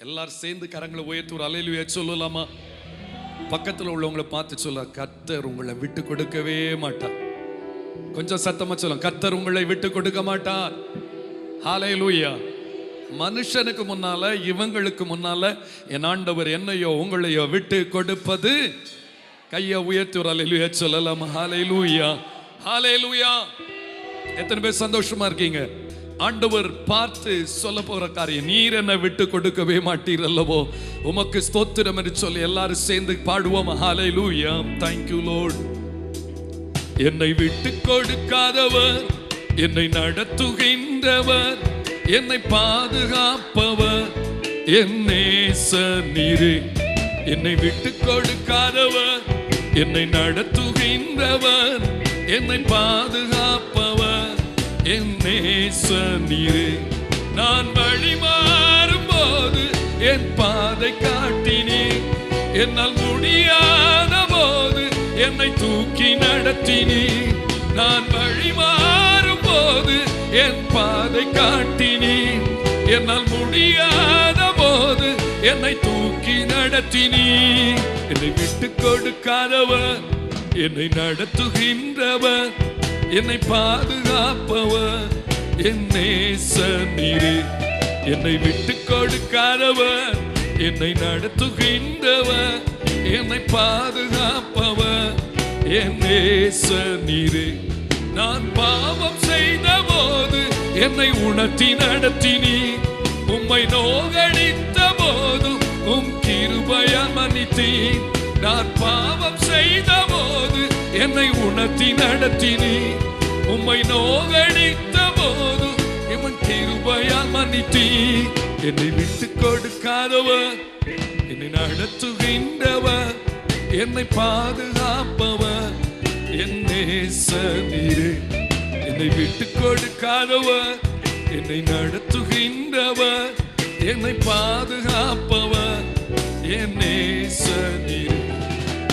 எல்லாரும் சேர்ந்து கரங்களை உயர்த்தி ஒரு அல்லேலூயா சொல்லலாமா? பக்கத்தில் உள்ளவங்களை பார்த்து சொல்ல, கர்த்தர் உங்களை விட்டு கொடுக்கவே மாட்டார். கொஞ்சம் சத்தமா சொல்ல, கர்த்தர் உங்களை விட்டு கொடுக்க மாட்டார். ஹல்லேலூயா. மனுஷனுக்கு முன்னால, இவங்களுக்கு முன்னால என் ஆண்டவர் என்னையோ உங்களையோ விட்டு கொடுப்பது. கையை உயர்த்தி ஒரு அல்லேலூயா சொல்லலாமா? ஹல்லேலூயா, ஹல்லேலூயா. எத்தனை பேர் சந்தோஷமா இருக்கீங்க? ஆண்டவர் பார்த்து சொல்ல போற காரியம், நீர் என்னை விட்டு கொடுக்கவே மாட்டீர் அல்லவோ, உமக்கு ஸ்தோத்திரம் என்று சொல்லி எல்லாரும் சேர்ந்து பாடுவோம். ஹல்லேலூயா. Thank you Lord. என்னை விட்டு கொடுக்காதவர், என்னை நடத்துகின்றவர், என்னை பாதுகாப்பவர் என் நேசர் நீரே. என்னை விட்டு கொடுக்காதவர், என்னை நடத்துகின்றவர், என்னை பாதுகாப்பவர் என் நேசர் நீரே. நான் வழி மாறும் போது என் பாதை காட்டினீர், என்னால் முடியாத போது என்னை தூக்கி நடத்தினீர். நான் வழி மாறும் போது என் பாதை காட்டினீர், என்னால் முடியாத போது என்னை தூக்கி நடத்தினீர். என்னை விட்டு கொடுக்காதவர், என்னை நடத்துகின்றவர், என்னை பாதுகாப்பவர் என் நேசர் நீரே. என்னை விட்டு கொடுக்காதவர், என்னை நடத்துகின்றவர், என்னை பாதுகாப்பவர் என் நேசர் நீரே. நான் பாவம் செய்த போது என்னை உணர்த்தி நடத்தினீர், உம்மை நோகடித்த போது உம் கிருபையால் மன்னித்தீர். நான் பாவம் செய்த போது என்னை உணர்த்தி நடத்தினீர், உம்மை நோகடித்த போது உம் கிருபையால் மன்னித்தீர். என்னை விட்டு கொடுக்காதவர், என்னை நடத்துகின்றவர், என்னை பாதுகாப்பவர் என் நேசர் நீரே. என்னை விட்டு கொடுக்காதவர், என்னை நடத்துகின்றவர், என்னை பாதுகாப்பவர் என் நேசர் நீரே.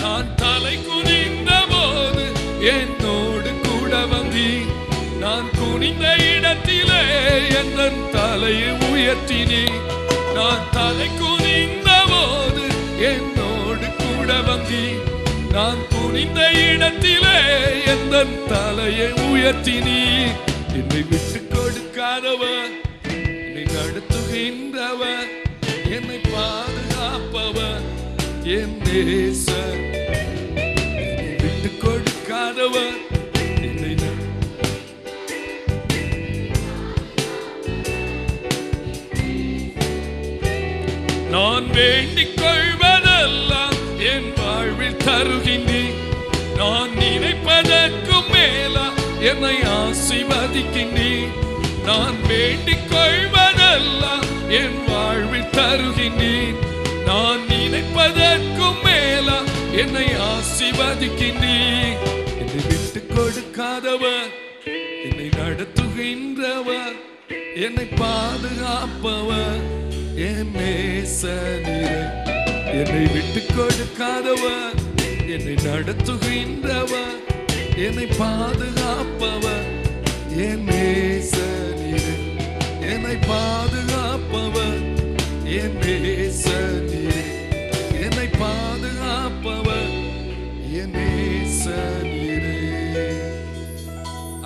நான் தலை குனிந்த போது என்னோடு கூட வந்தீர், நான் குனிந்த இடத்திலே என் தலையை உயர்த்தினீர். நான் தலை குனிந்த போது என்னோடு கூட வந்தீர், நான் குனிந்த இடத்திலே என் தலையை உயர்த்தினீர். என்னை விட்டு கொடுக்காதவர், என்னை நடத்துகின்றவர், என்னை பாதுகாப்பவர் என் நேசர். என்னை விட்டு கொடுக்காதவர், என்னை நான் வேண்டிக் கொள்வதெல்லாம் என் வாழ்வில் தருகின்றீர். நான் நினைப்பதற்கும் மேலா என்னை ஆசீர்வதிக்கின்றீர். நான் வேண்டிக் கொள்வதெல்லாம் என் வாழ்வில் தருகின்றீர். நான் நினைப்பதற்கும் மேலா என்னை ஆசீர்வதிக்கின்றீர். என்னை விட்டு கொடுக்காதவர், என்னை நடத்துகின்றவர், என்னை பாதுகாப்பவர் என் நேசர் நீரே. என்னை விட்டு கொடுக்காதவர், என்னை நடத்துகின்றவர், என்னை பாதுகாப்பவர் என் நேசர் நீரே. என்னை பாதுகாப்பவர் என் நேசர் நீரே. என்னை பாதுகாப்பவர் என் நேசர் நீரே.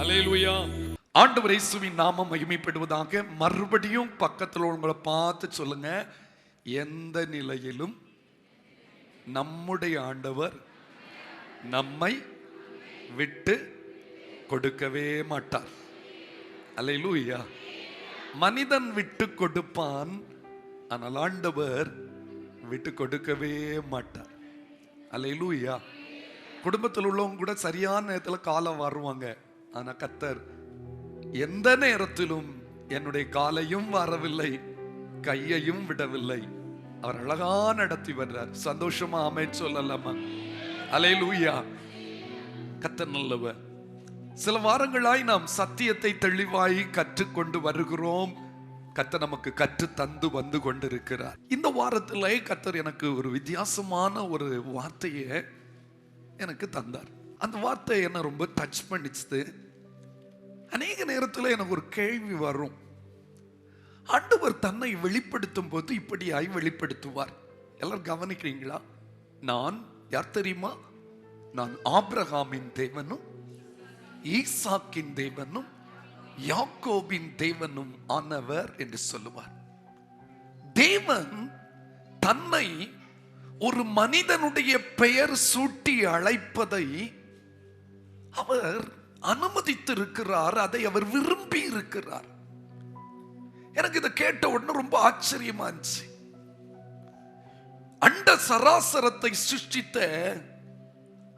அல்லேலூயா. ஆண்டவர் இயேசுவின் நாமம் மகிமைப்படுவதாக. மறுபடியும் பக்கத்தில் உங்களை பார்த்து சொல்லுங்க, எந்த நிலையிலும் நம்முடைய ஆண்டவர் நம்மை விட்டு கொடுக்கவே மாட்டார். அல்லேலூயா. மனிதன் விட்டு கொடுப்பான், ஆனால் ஆண்டவர் விட்டு கொடுக்கவே மாட்டார். அல்லேலூயா. குடும்பத்தில் உள்ளவங்க கூட சரியான நேரத்தில் காலம் வருவாங்க, ஆனா கர்த்தர் எந்த நேரத்திலும் என்னுடைய காலையும் வரவில்லை, கையையும் விடவில்லை. அவர் அழகா நடத்தி வர்றார். சந்தோஷமா ஆமென் சொல்லலாமா? அல்லேலூயா. கர்த்தர் நல்லவர். சில வாரங்களாய் நாம் சத்தியத்தை தெளிவாய் கற்றுக்கொண்டு வருகிறோம். கர்த்தர் நமக்கு கற்று தந்து வந்து கொண்டிருக்கிறார். இந்த வாரத்தில் கர்த்தர் எனக்கு ஒரு வித்தியாசமான ஒரு வார்த்தையை எனக்கு தந்தார். அந்த வார்த்தை என்ன ரொம்ப டச் பண்ணிச்சு. அநேக நேரத்தில் எனக்கு ஒரு கேள்வி வரும், ஆண்டவர் தன்னை வெளிப்படுத்தும் போது இப்படியாய் வெளிப்படுத்துவார். எல்லாரும் கவனிக்கிறீங்களா? நான் யார் தெரியுமா? நான் ஆபிரகாமின் தேவனும் ஈசாக்கின் தேவனும் யாக்கோபின் தேவனும் ஆனவர் என்று சொல்லுவார். தேவன் தன்னை ஒரு மனிதனுடைய பெயர் சூட்டி அழைப்பதை அவர் அனுமதித்திருக்கிறார். அதை அவர் விரும்பி இருக்கிறார். எனக்கு இதை கேட்ட உடனே ரொம்ப ஆச்சரியமா இருந்துச்சு. அண்ட சராசரத்தை சிருஷ்டித்த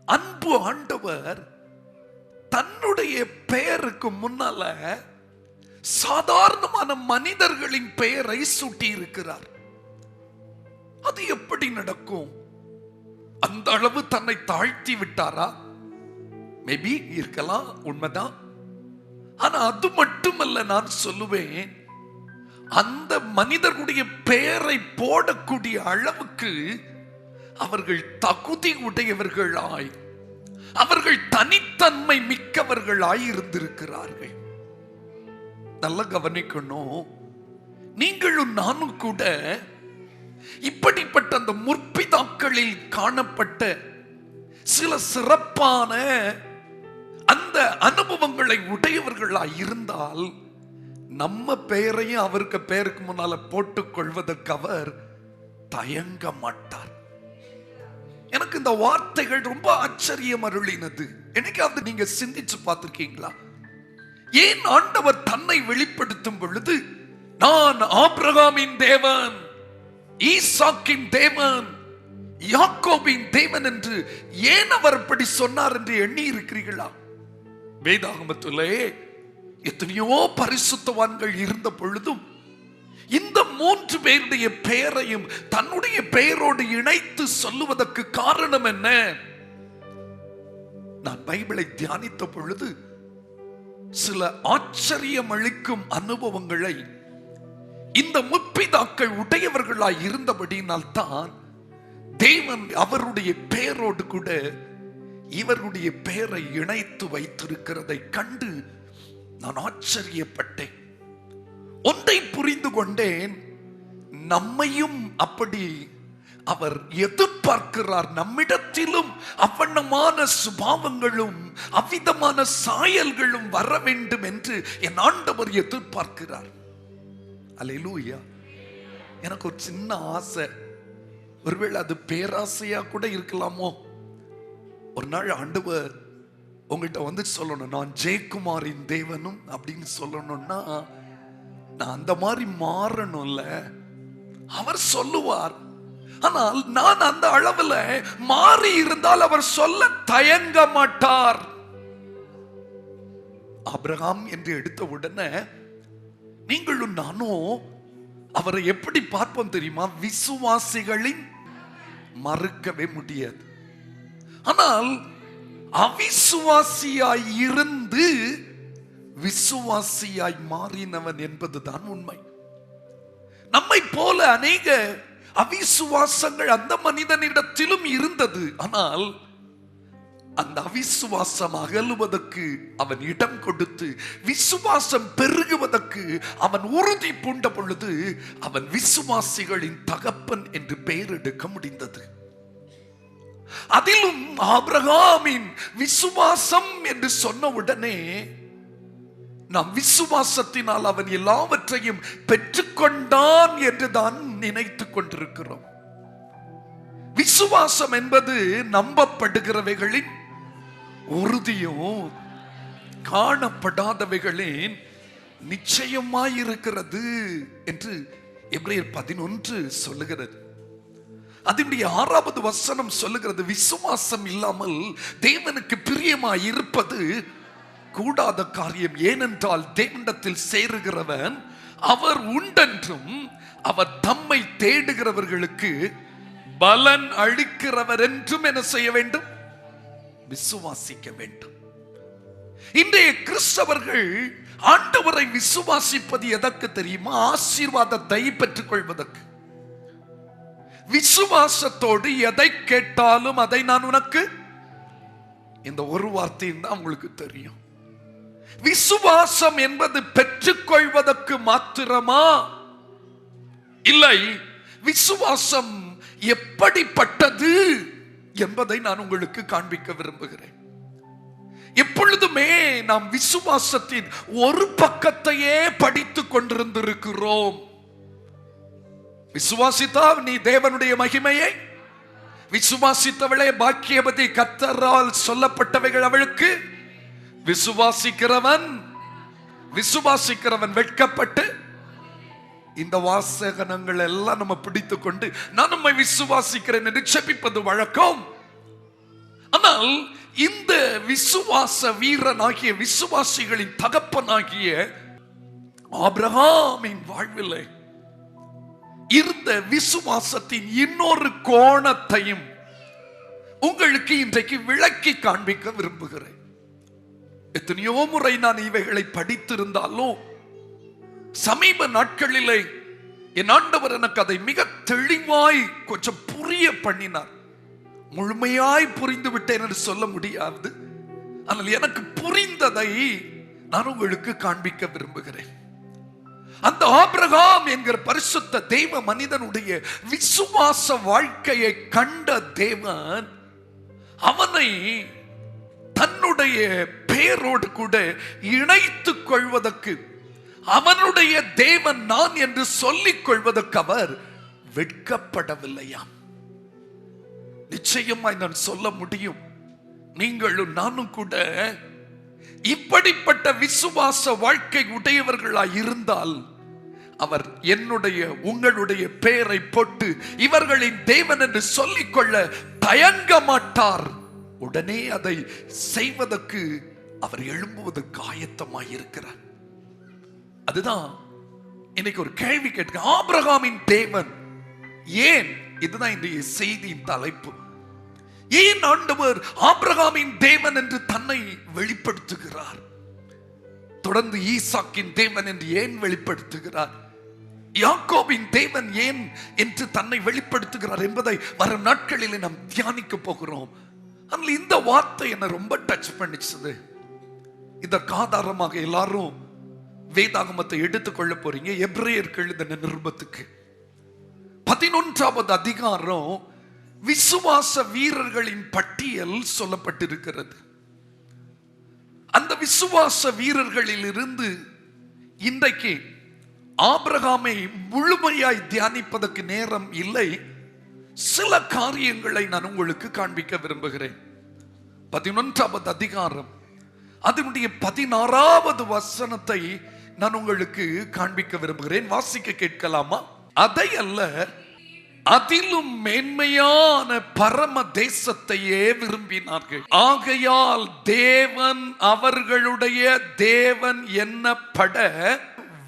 அன்பு ஆண்டவர் தன்னுடைய பெயருக்கு முன்னால சாதாரணமான மனிதர்களின் பெயரை சூட்டி இருக்கிறார். அது எப்படி நடக்கும்? அந்த அளவு தன்னை தாழ்த்தி விட்டாரா? மேபி இருக்கலாம், உண்மைதான். ஆனா அது மட்டுமல்ல, நான் சொல்லுவேன், அந்த மனிதர்களுடைய பெயரை போடக்கூடிய அளவுக்கு அவர்கள் தகுதி உடையவர்களாய், அவர்கள் தனித்தன்மை மிக்கவர்களாய் இருந்திருக்கிறார்கள். நல்லா கவனிக்கணும். நீங்களும் நானும் கூட இப்படிப்பட்ட அந்த முற்பிதாக்களில் காணப்பட்ட சில சிறப்பான அந்த அனுபவங்களை உடையவர்களாய் இருந்தால் நம்ம பெயரையும் அவருக்கு பெயருக்கு முன்னால போட்டுக் கொள்வதற்கு அவர் தயங்க மாட்டார். எனக்கு இந்த வார்த்தைகள் ரொம்ப ஆச்சரியம் அருளினது. என்னைக்காவது நீங்க சிந்திச்சு பார்த்திருக்கீங்களா? ஏன் ஆண்டவர் தன்னை வெளிப்படுத்தும் பொழுது நான் ஆபிரகாமின் தேவன், ஈசாக்கின் தேவன், யாக்கோபின் தேவன் என்று ஏன் அவர் அப்படி சொன்னார் என்று எண்ணி இருக்கிறீர்களா? வேதாகமத்திலே எத்தனையோ பரிசுத்தவான்கள் இருந்த பொழுதும் இந்த 3 பேருடைய பெயரையும் தன்னுடைய பெயரோடு இணைத்து சொல்லுவதற்கு காரணம் என்ன? நான் பைபிளை தியானித்த பொழுது சில ஆச்சரியம் அளிக்கும் அனுபவங்களை இந்த முற்பிதாக்கள் உடையவர்களாய் இருந்தபடியினால் தான் தேவன் அவருடைய பெயரோடு கூட இவருடைய பெயரை இணைத்து வைத்திருக்கிறதை கண்டு நான் ஆச்சரியப்பட்டேன். ஒன்றை புரிந்து கொண்டேன், நம்மையும் அப்படி அவர் எதிர்பார்க்கிறார். நம்மிடத்திலும் அவ்வண்ணமான சுபாவங்களும் அவ்விதமான சாயல்களும் வர வேண்டும் என்று என் ஆண்டவர் எதிர்பார்க்கிறார். அல்லேலூயா. எனக்கு ஒரு சின்ன ஆசை, ஒருவேளை அது பேராசையா கூட இருக்கலாமோ. ஒரு நாள் ஆண்டவர் உங்கள்கிட்ட வந்து சொல்லணும், நான் ஜெயக்குமாரின் தேவனும் அப்படின்னு சொல்லணும்னா நான் அந்த மாதிரி மாறணும்ல. அவர் சொல்லுவார். ஆனால் நான் அந்த அளவுல மாறி இருந்தால் அவர் சொல்ல தயங்க மாட்டார். ஆபிரகாம் என்று எடுத்த உடனே நீங்களும் நானும் அவரை எப்படி பார்ப்போம் தெரியுமா? விசுவாசிகளின் மறுக்கவே முடியாது. ஆனால் அவிசுவாசியாய் இருந்து விசுவாசியாய் மாறினவன் என்பதுதான் உண்மை. நம்மை போல அநேக அவிசுவாசங்கள் அந்த மனிதனிடத்திலும் இருந்தது. ஆனால் அந்த அவிசுவாசம் அகலுவதற்கு அவன் இடம் கொடுத்து விசுவாசம் பெருகுவதற்கு அவன் உறுதி பூண்ட பொழுது அவன் விசுவாசிகளின் தகப்பன் என்று பெயர் எடுக்க முடிந்தது. அதிலும் ஆபிரகாமின் விசுவாசம் என்று சொன்ன உடனே நாம் விசுவாசத்தினால் அவன் எல்லாவற்றையும் பெற்றுக்கொண்டான் என்று தான் நினைத்துக் கொண்டிருக்கிறோம். விசுவாசம் என்பது நம்பப்படுகிறவைகளின் உறுதியும் காணப்படாதவைகளின் நிச்சயமாயிருக்கிறது என்று எபிரேயர் 11 சொல்லுகிறது. அதனுடைய 6வது வசனம் சொல்லுகிறது, விசுவாசம் இல்லாமல் தேவனுக்கு பிரியமாய் இருப்பது கூடாத காரியம். ஏனென்றால் தேவனிடத்தில் சேருகிறவன் அவர் உண்டென்றும் அவர் தம்மை தேடுகிறவர்களுக்கு பலன் அளிக்கிறவர் என்றும் என்ன செய்ய வேண்டும்? விசுவாசிக்க வேண்டும். இன்றைய கிறிஸ்தவர்கள் ஆண்டவரை விசுவாசிப்பது எதற்கு தெரியுமா? ஆசீர்வாதத்தை பெற்றுக் கொள்வதற்கு. விசுவாசத்தோடு எதை கேட்டாலும் அதை நான் உனக்கு, இந்த ஒரு வார்த்தையும் தான் உங்களுக்கு தெரியும். விசுவாசம் என்பது பெற்றுக்கொள்வதற்கு மாத்திரமா? இல்லை, விசுவாசம் எப்படிப்பட்டது என்பதை நான் உங்களுக்கு காண்பிக்க விரும்புகிறேன். எப்பொழுதுமே நாம் விசுவாசத்தின் ஒரு பக்கத்தையே படித்துக் கொண்டிருந்திருக்கிறோம். விசுவாசித்தா நீ தேவனுடைய மகிமையை, விசுவாசித்தவளே பாக்கியவதி, கர்த்தரால் சொல்லப்பட்டவைகள் அவளுக்கு. விசுவாசிக்கிறவன் வெட்கப்பட்டு. இந்த வாசகங்கள் எல்லாம் நம்ம பிடித்துக் கொண்டு நான் நம்மை விசுவாசிக்கிறேன் என்று ஜெபிப்பது வழக்கம். ஆனால் இந்த விசுவாச வீரனாகிய விசுவாசிகளின் தகப்பனாகிய ஆபிரகாமின் வாழ்விலே இருந்த விசுவாசத்தின் இன்னொரு கோணத்தையும் உங்களுக்கு இன்றைக்கு விளக்கி காண்பிக்க விரும்புகிறேன். எத்தனையோ முறை நான் இவைகளை படித்திருந்தாலும் சமீப நாட்களிலே என் ஆண்டவர் எனக்கு அதை மிக தெளிவாய் கொஞ்சம் புரிய பண்ணினார். முழுமையாய் புரிந்து விட்டேன் என்று சொல்ல முடியாது, ஆனால் எனக்கு புரிந்ததை நான் உங்களுக்கு காண்பிக்க விரும்புகிறேன். அந்த ஆபிரகாம் என்கிற பரிசுத்த தெய்வ மனிதனுடைய விசுவாச வாழ்க்கையை கண்ட தேவன் அவனை தன்னுடைய பெயரோடு கூட இணைத்துக் கொள்வதற்கு, அவனுடைய தேவன் நான் என்று சொல்லிக் கொள்வதற்கு அவர் வெட்கப்படவில்லையாம். நிச்சயமாய் நான் சொல்ல முடியும், நீங்களும் நானும் கூட இப்படிப்பட்ட விசுவாச வாழ்க்கை உடையவர்களாய் இருந்தால் அவர் என்னுடைய உங்களுடைய பெயரை போட்டு இவர்களின் தேவன் என்று சொல்லிக் கொள்ள தயங்க மாட்டார். உடனே அதை செய்வதற்கு அவர் எழும்புவதற்கு ஆயத்தமாய் இருக்கிறார். அதுதான் இன்னைக்கு ஒரு கேள்வி கேட்க, ஆபிரகாமின் தேவன் ஏன்? இதுதான் இந்த செய்தியின் தலைப்பு. ஏன் ஆண்டவர் ஆபிரகாமின் தேவன் என்று தன்னை வெளிப்படுத்துகிறார்? தொடர்ந்து ஈசாக்கின் தேவன் என்று ஏன் வெளிப்படுத்துகிறார்? யாக்கோபின் தேவன் ஏன் என்று தன்னை வெளிப்படுத்துகிறார் என்பதை வரும் நாட்களில் நாம் தியானிக்க போகிறோம். ஆனால் இந்த வார்த்தை என்ன ரொம்ப டச் பண்ணிச்சது. இதற்கு ஆதாரமாக எல்லாரும் வேதாகமத்தை எடுத்துக்கொள்ள போறீங்க. எபிரேயர்கள் எழுதின நிருபத்துக்கு 11வது அதிகாரம் விசுவாச வீரர்களின் பட்டியல் சொல்லப்பட்டிருக்கிறது. அந்த விசுவாச வீரர்களில் இருந்து இன்றைக்கு ஆபிரகாமை முழுமையாய் தியானிப்பதற்கு நேரம் இல்லை. சில காரியங்களை நான் உங்களுக்கு காண்பிக்க விரும்புகிறேன். 11வது அதிகாரம் அதனுடைய 16வது வசனத்தை நான் உங்களுக்கு காண்பிக்க விரும்புகிறேன். வாசிக்க கேட்கலாமா? அதை அல்ல, அதிலும் மேன்மையான பரம தேசத்தையே விரும்பினார்கள். ஆகையால் தேவன் அவர்களுடைய தேவன் என்னப்பட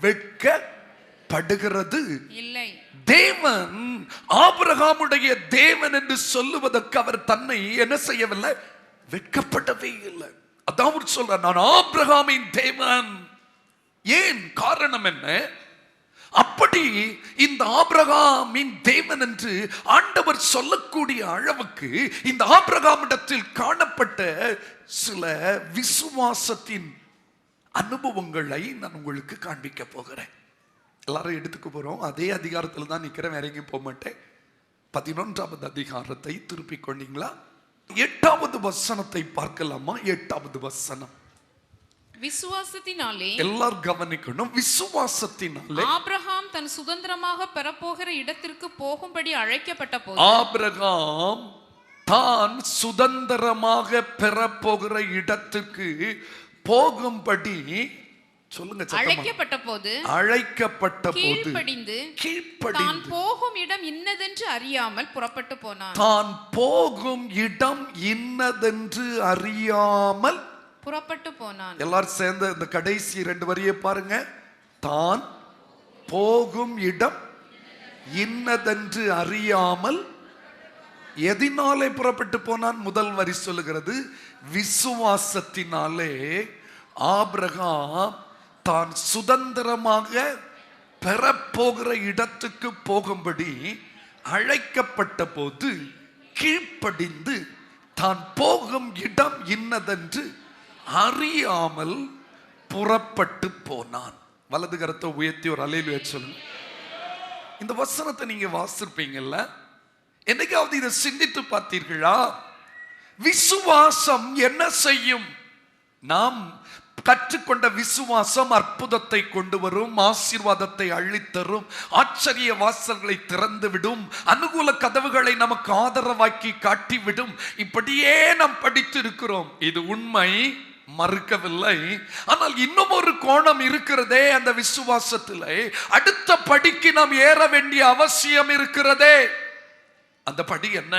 வெட்கப்படுகிறது இல்லை. தேவன் ஆபிரகாமுடைய தேவன் என்று சொல்லுவதற்கு அவர் தன்னை என்ன செய்யவில்லை? வெட்கப்படவே இல்லை. அதாவது சொல்ற, நான் ஆபிரகாமின் தேவன். ஏன்? காரணம் என்ன? அப்படி இந்த ஆபிரகாமின் தேவன் என்று ஆண்டவர் சொல்லக்கூடிய அளவுக்கு இந்த ஆபிரகாமிடத்தில் காணப்பட்ட சில விசுவாசத்தின் அனுபவங்களை நான் உங்களுக்கு காண்பிக்க போகிறேன். எல்லாரும் எடுத்துக்க போறோம். அதே அதிகாரத்தில் தான் நிக்கிறேன், வேற எங்கேயும் போக மாட்டேன். 11வது அதிகாரத்தை திருப்பிக் கொண்டீங்களா? 8வது வசனத்தை பார்க்கலாமா? 8வது வசனம். விசுவாசத்தினாலே, எல்லாரும் கவனிக்கணும், விசுவாசத்தினாலே ஆபிரகாம் தன் சுதந்திரமாக பெறப்போகிற இடத்திற்கு போகும்படி அழைக்கப்பட்ட போது, ஆபிரகாம் தான் சுதந்திரமாக பெறப்போகிற இடத்துக்கு போகும்படி சொல்லுங்க, அழைக்கப்பட்ட போது கீழ்ப்படிந்து தான் போகும் இடம் இன்னதென்று அறியாமல் புறப்பட்டு போனான். தான் போகும் இடம் இன்னதென்று அறியாமல் புறப்பட்டு போனான். எல்லாரும் சேர்ந்து இந்த கடைசி 2 வரியை பாருங்க. தான் போகும் இடம் இன்னதென்று அறியாமல் எதினாலே புறப்பட்டு போனான்? முதல் வரி சொல்லுகிறது, விசுவாசத்தினாலே ஆபிரகாம் தான் சுதந்திரமாக பெறப்போகிற இடத்துக்கு போகும்படி அழைக்கப்பட்ட போது கீழ்ப்படிந்து தான் போகும் இடம் இன்னதென்று அறியாமல் புறப்பட்டு போனான். வலது கரத்தை உயர்த்தி ஒரு அல்லேலூயா சொல்லுங்க. இந்த வசனத்தை நீங்க வாசிப்பீங்கல்ல, என்னைக்காவது இதை சிந்தித்து பார்த்தீர்களா? விசுவாசம் என்ன செய்யும்? நாம் கற்றுக்கொண்ட விசுவாசம் அற்புதத்தை கொண்டு வரும், ஆசீர்வாதத்தை அள்ளித்தரும், ஆச்சரிய வாசல்களை திறந்து விடும், அனுகூல கதவுகளை நமக்கு ஆதரவாக்கி காட்டிவிடும். இப்படியே நாம் படித்து இருக்கிறோம். இது உண்மை, மறுக்கவில்லை. ஆனால் இன்னும் ஒரு கோணம் இருக்கிறதே அந்த விசுவாசத்திலே. அடுத்த படிக்கு நாம் ஏற வேண்டிய அவசியம் இருக்கிறதே. அந்த படி என்ன?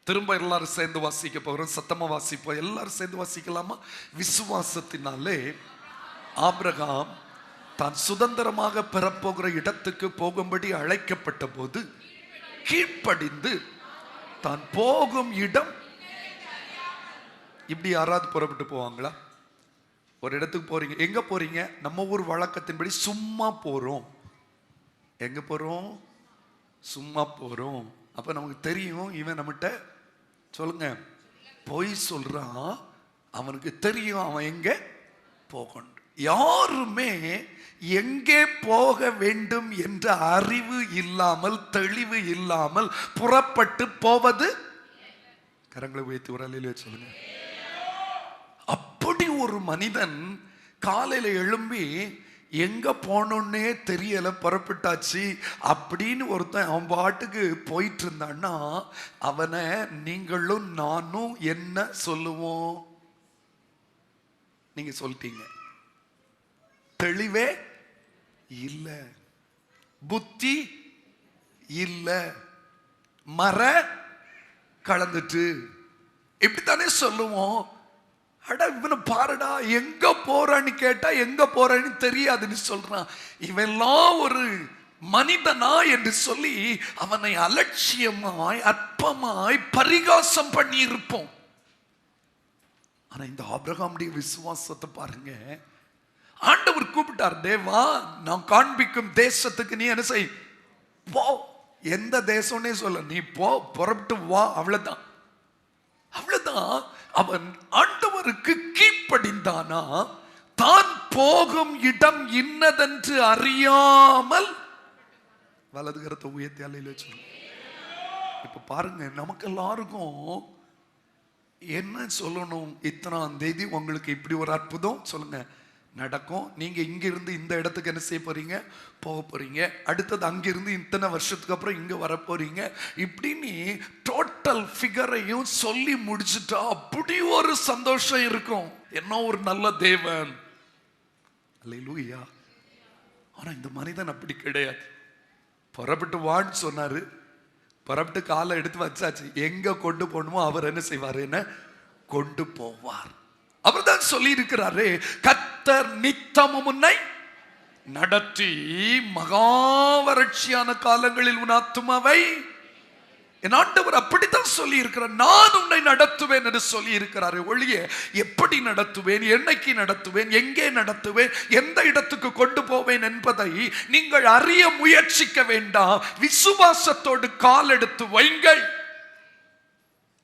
திரும்ப எல்லாரும் சேர்ந்து வாசிக்க போறோம். சத்தமா வாசிப்போம். எல்லாரும் சேர்ந்து வாசிக்கலாமா? விசுவாசத்தினாலே ஆபிரகாம் தான் சுதந்திரமாக பெறப்போகிற இடத்துக்கு போகும்படி அழைக்கப்பட்ட போது கீழ்ப்படிந்து தான் போகும் இடம். இப்படி யாராவது புறப்பட்டு போவாங்களா? ஒரு இடத்துக்கு போறீங்க, எங்க போறீங்க? நம்ம ஊர் வழக்கத்தின்படி சும்மா போறோம். எங்க போறோம்? சும்மா போறோம். அப்ப நமக்கு தெரியும் இவன் நம்மகிட்ட, சொல்லுங்க, பொய் சொல்றான். அவனுக்கு தெரியும் அவன் எங்க போகணும். யாருமே எங்கே போக வேண்டும் என்ற அறிவு இல்லாமல், தெளிவு இல்லாமல் புறப்பட்டு போவது. கரங்களை உயர்த்தி ஒரு அல்லேலூயா சொல்லுங்க. அப்படி ஒரு மனிதன் காலையில எழும்பி எங்க போனோன்னே தெரியல, புறப்பட்டாச்சு அப்படின்னு ஒருத்தன் அவன் பாட்டுக்கு போயிட்டு இருந்தான்னா அவனை நீங்களும் நானும் என்ன சொல்லுவோம்? நீங்க சொல்லிட்டீங்க, தெளிவே இல்ல, புத்தி இல்ல, மர கலந்துட்டு, இப்படித்தானே சொல்லுவோம். அடா இவனை பாருடா, எங்க போறான்னு கேட்டா எங்க போறான்னு தெரியாதுன்னு சொல்றான். இவெல்லாம் ஒரு மனிதனா என்று சொல்லி அவனை அலட்சியமாய் அற்பமாய் பரிகாசம் பண்ணி இருப்போம். ஆனா இந்த ஆபிரகாமுடைய விசுவாசத்தை பாருங்க. ஆண்டவர் கூப்பிட்டார், தேவா நான் காண்பிக்கும் தேசத்துக்கு நீ என்ன செய், போ. எந்த தேசம்னே சொல்ல, நீ போ, புறப்பட்டு வா, அவ்வளவுதான். அவ்வளவுதான். அவன் ஆண்டவருக்கு கீழ்ப்படிந்தானா, தான் போகும் இடம் இன்னதென்று அறியாமல் வலது கரத்தை உயர்த்தி அல்லேலூயா சொல்லு. இப்ப பாருங்க, நமக்கு எல்லாருக்கும் என்ன சொல்லணும்? இத்தனாம் தேதி உங்களுக்கு இப்படி ஒரு அற்புதம் சொல்லுங்க நடக்கும். நீங்க இங்க இருந்து இந்த இடத்துக்கு என்ன செய்ய போறீங்க? போக போறீங்க. அடுத்தது அங்கிருந்து இத்தனை வருஷத்துக்கு அப்புறம் இங்க வர போறீங்க. இப்படின்னு டோட்டல் ஃபிகரையும் சொல்லி முடிச்சுட்டா அப்படி ஒரு சந்தோஷம் இருக்கும். என்ன ஒரு நல்ல தேவன். அல்லேலூயா. ஆனா இந்த மனிதன் அப்படி கிடையாது. புறப்பட்டு வான்னு சொன்னாரு, புறப்பட்டு காலை எடுத்து வச்சாச்சு. எங்க கொண்டு போகணுமோ அவர் என்ன செய்வார்? என்ன கொண்டு போவார். அவர் தான் சொல்லி இருக்கிறாரு, கர்த்தர் நித்தமும் உன்னை நடத்தி மகா வறட்சியான காலங்களில் உன் ஆத்துமாவை. என் ஆண்டவர் அப்படித்தான் சொல்லி இருக்கிறார், நான் உன்னை நடத்துவேன் என்று சொல்லி இருக்கிறாரு. ஒழிய எப்படி நடத்துவேன், என்னைக்கு நடத்துவேன், எங்கே நடத்துவேன், எந்த இடத்துக்கு கொண்டு போவேன் என்பதை நீங்கள் அறிய முயற்சிக்க வேண்டாம். விசுவாசத்தோடு கால் எடுத்து வைங்கள்.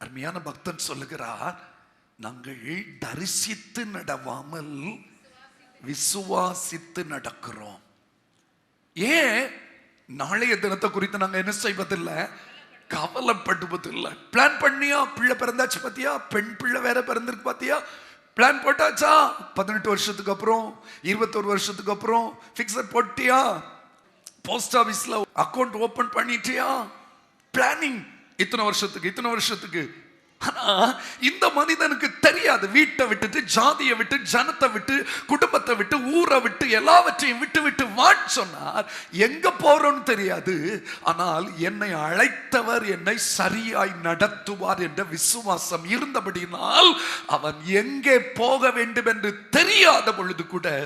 அருமையான பக்தன் சொல்லுகிறார், நாங்கள் தரிசித்து நடவாமல் விசுவாசித்து நடக்கிறோம். ஏன்? நாளைய தினத்தை குறித்து நாங்க என்ன செய்வதில்லை, கவலைப்படுவதில்லை. பிளான் பண்ணியா, பிள்ளை பிறந்தாச்சு பாத்தியா, பெண் பிள்ளை வேற பிறந்திருக்கு பாத்தியா, பிளான் போட்டாச்சா, 18 வருஷத்துக்கு அப்புறம் 21 வருஷத்துக்கு அப்புறம் பிக்சர் போட்டியா, போஸ்ட் ஆபீஸ்ல அக்கௌண்ட் ஓபன் பண்ணிட்டியா, பிளானிங் இத்தனை வருஷத்துக்கு இத்தனை வருஷத்துக்கு. ஆனா இந்த மனிதனுக்கு தெரியாது. வீட்டை விட்டுட்டு, ஜாதியை விட்டு, ஜனத்தை விட்டு, குடும்பத்தை விட்டு, ஊரை விட்டு, எல்லாவற்றையும் விட்டு விட்டு வான்னு சொன்னார். எங்க போறோம்னு தெரியாது. ஆனால் என்னை அழைத்தவர் என்னை சரியாய் நடத்துவார் என்ற விசுவாசம் இருந்தபடினால் அவன் எங்கே போக வேண்டும் என்று தெரியாத பொழுது கூட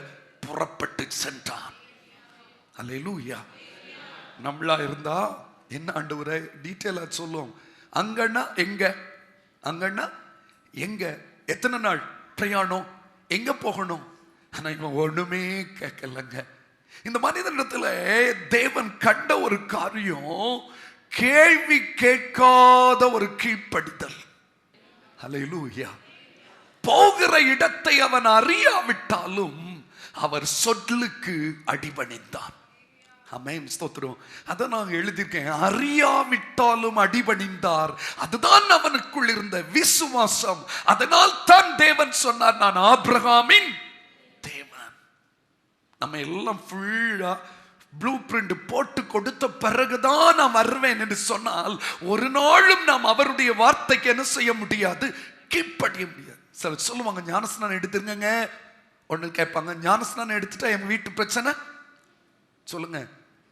புறப்பட்டு சென்றான். அல்லேலூயா. நம்மளா இருந்தா என்ன ஆண்டவரே டீட்டெயிலா சொல்லும். அங்கன்னா எங்க, அங்கன்னா எங்க, எத்தனை நாள் பிரயாணம், எங்க போகணும். ஆனா இவன் ஒண்ணுமே கேட்கலங்க. இந்த மனிதனிடத்துல தேவன் கண்ட ஒரு காரியம், கேள்வி கேட்காத ஒரு கீழ்ப்படிதல். அல்லேலூயா. போகிற இடத்தை அவன் அறியாவிட்டாலும் அவர் சொல்லுக்கு அடிபணிந்தான். ஆமென், ஸ்தோத்திரம். அத நான் எழுதியிருக்கேன், அறியாவிட்டாலும் அடிபணிந்தார். அதுதான் அவனுக்குள் இருந்த விசுவாசம். அதனால் தான் தேவன் சொன்னார், நான் ஆபிரகாமின் தேவன். நம்ம எல்லாம் ஃபுல்லா ப்ளூ பிரிண்ட் போட்டு கொடுத்த பிறகுதான் நான் வருவேன் என்று சொன்னால் ஒரு நாளும் நாம் அவருடைய வார்த்தைக்கு என்ன செய்ய முடியாது, கீழ்ப்படிய முடியாது. சிலர் சொல்லுவாங்க, ஞானஸ்நானம் எடுத்துருங்க. ஒண்ணு கேட்பாங்க, ஞானஸ்நானம் எடுத்துட்டா என் வீட்டு பிரச்சனை சொல்லுங்க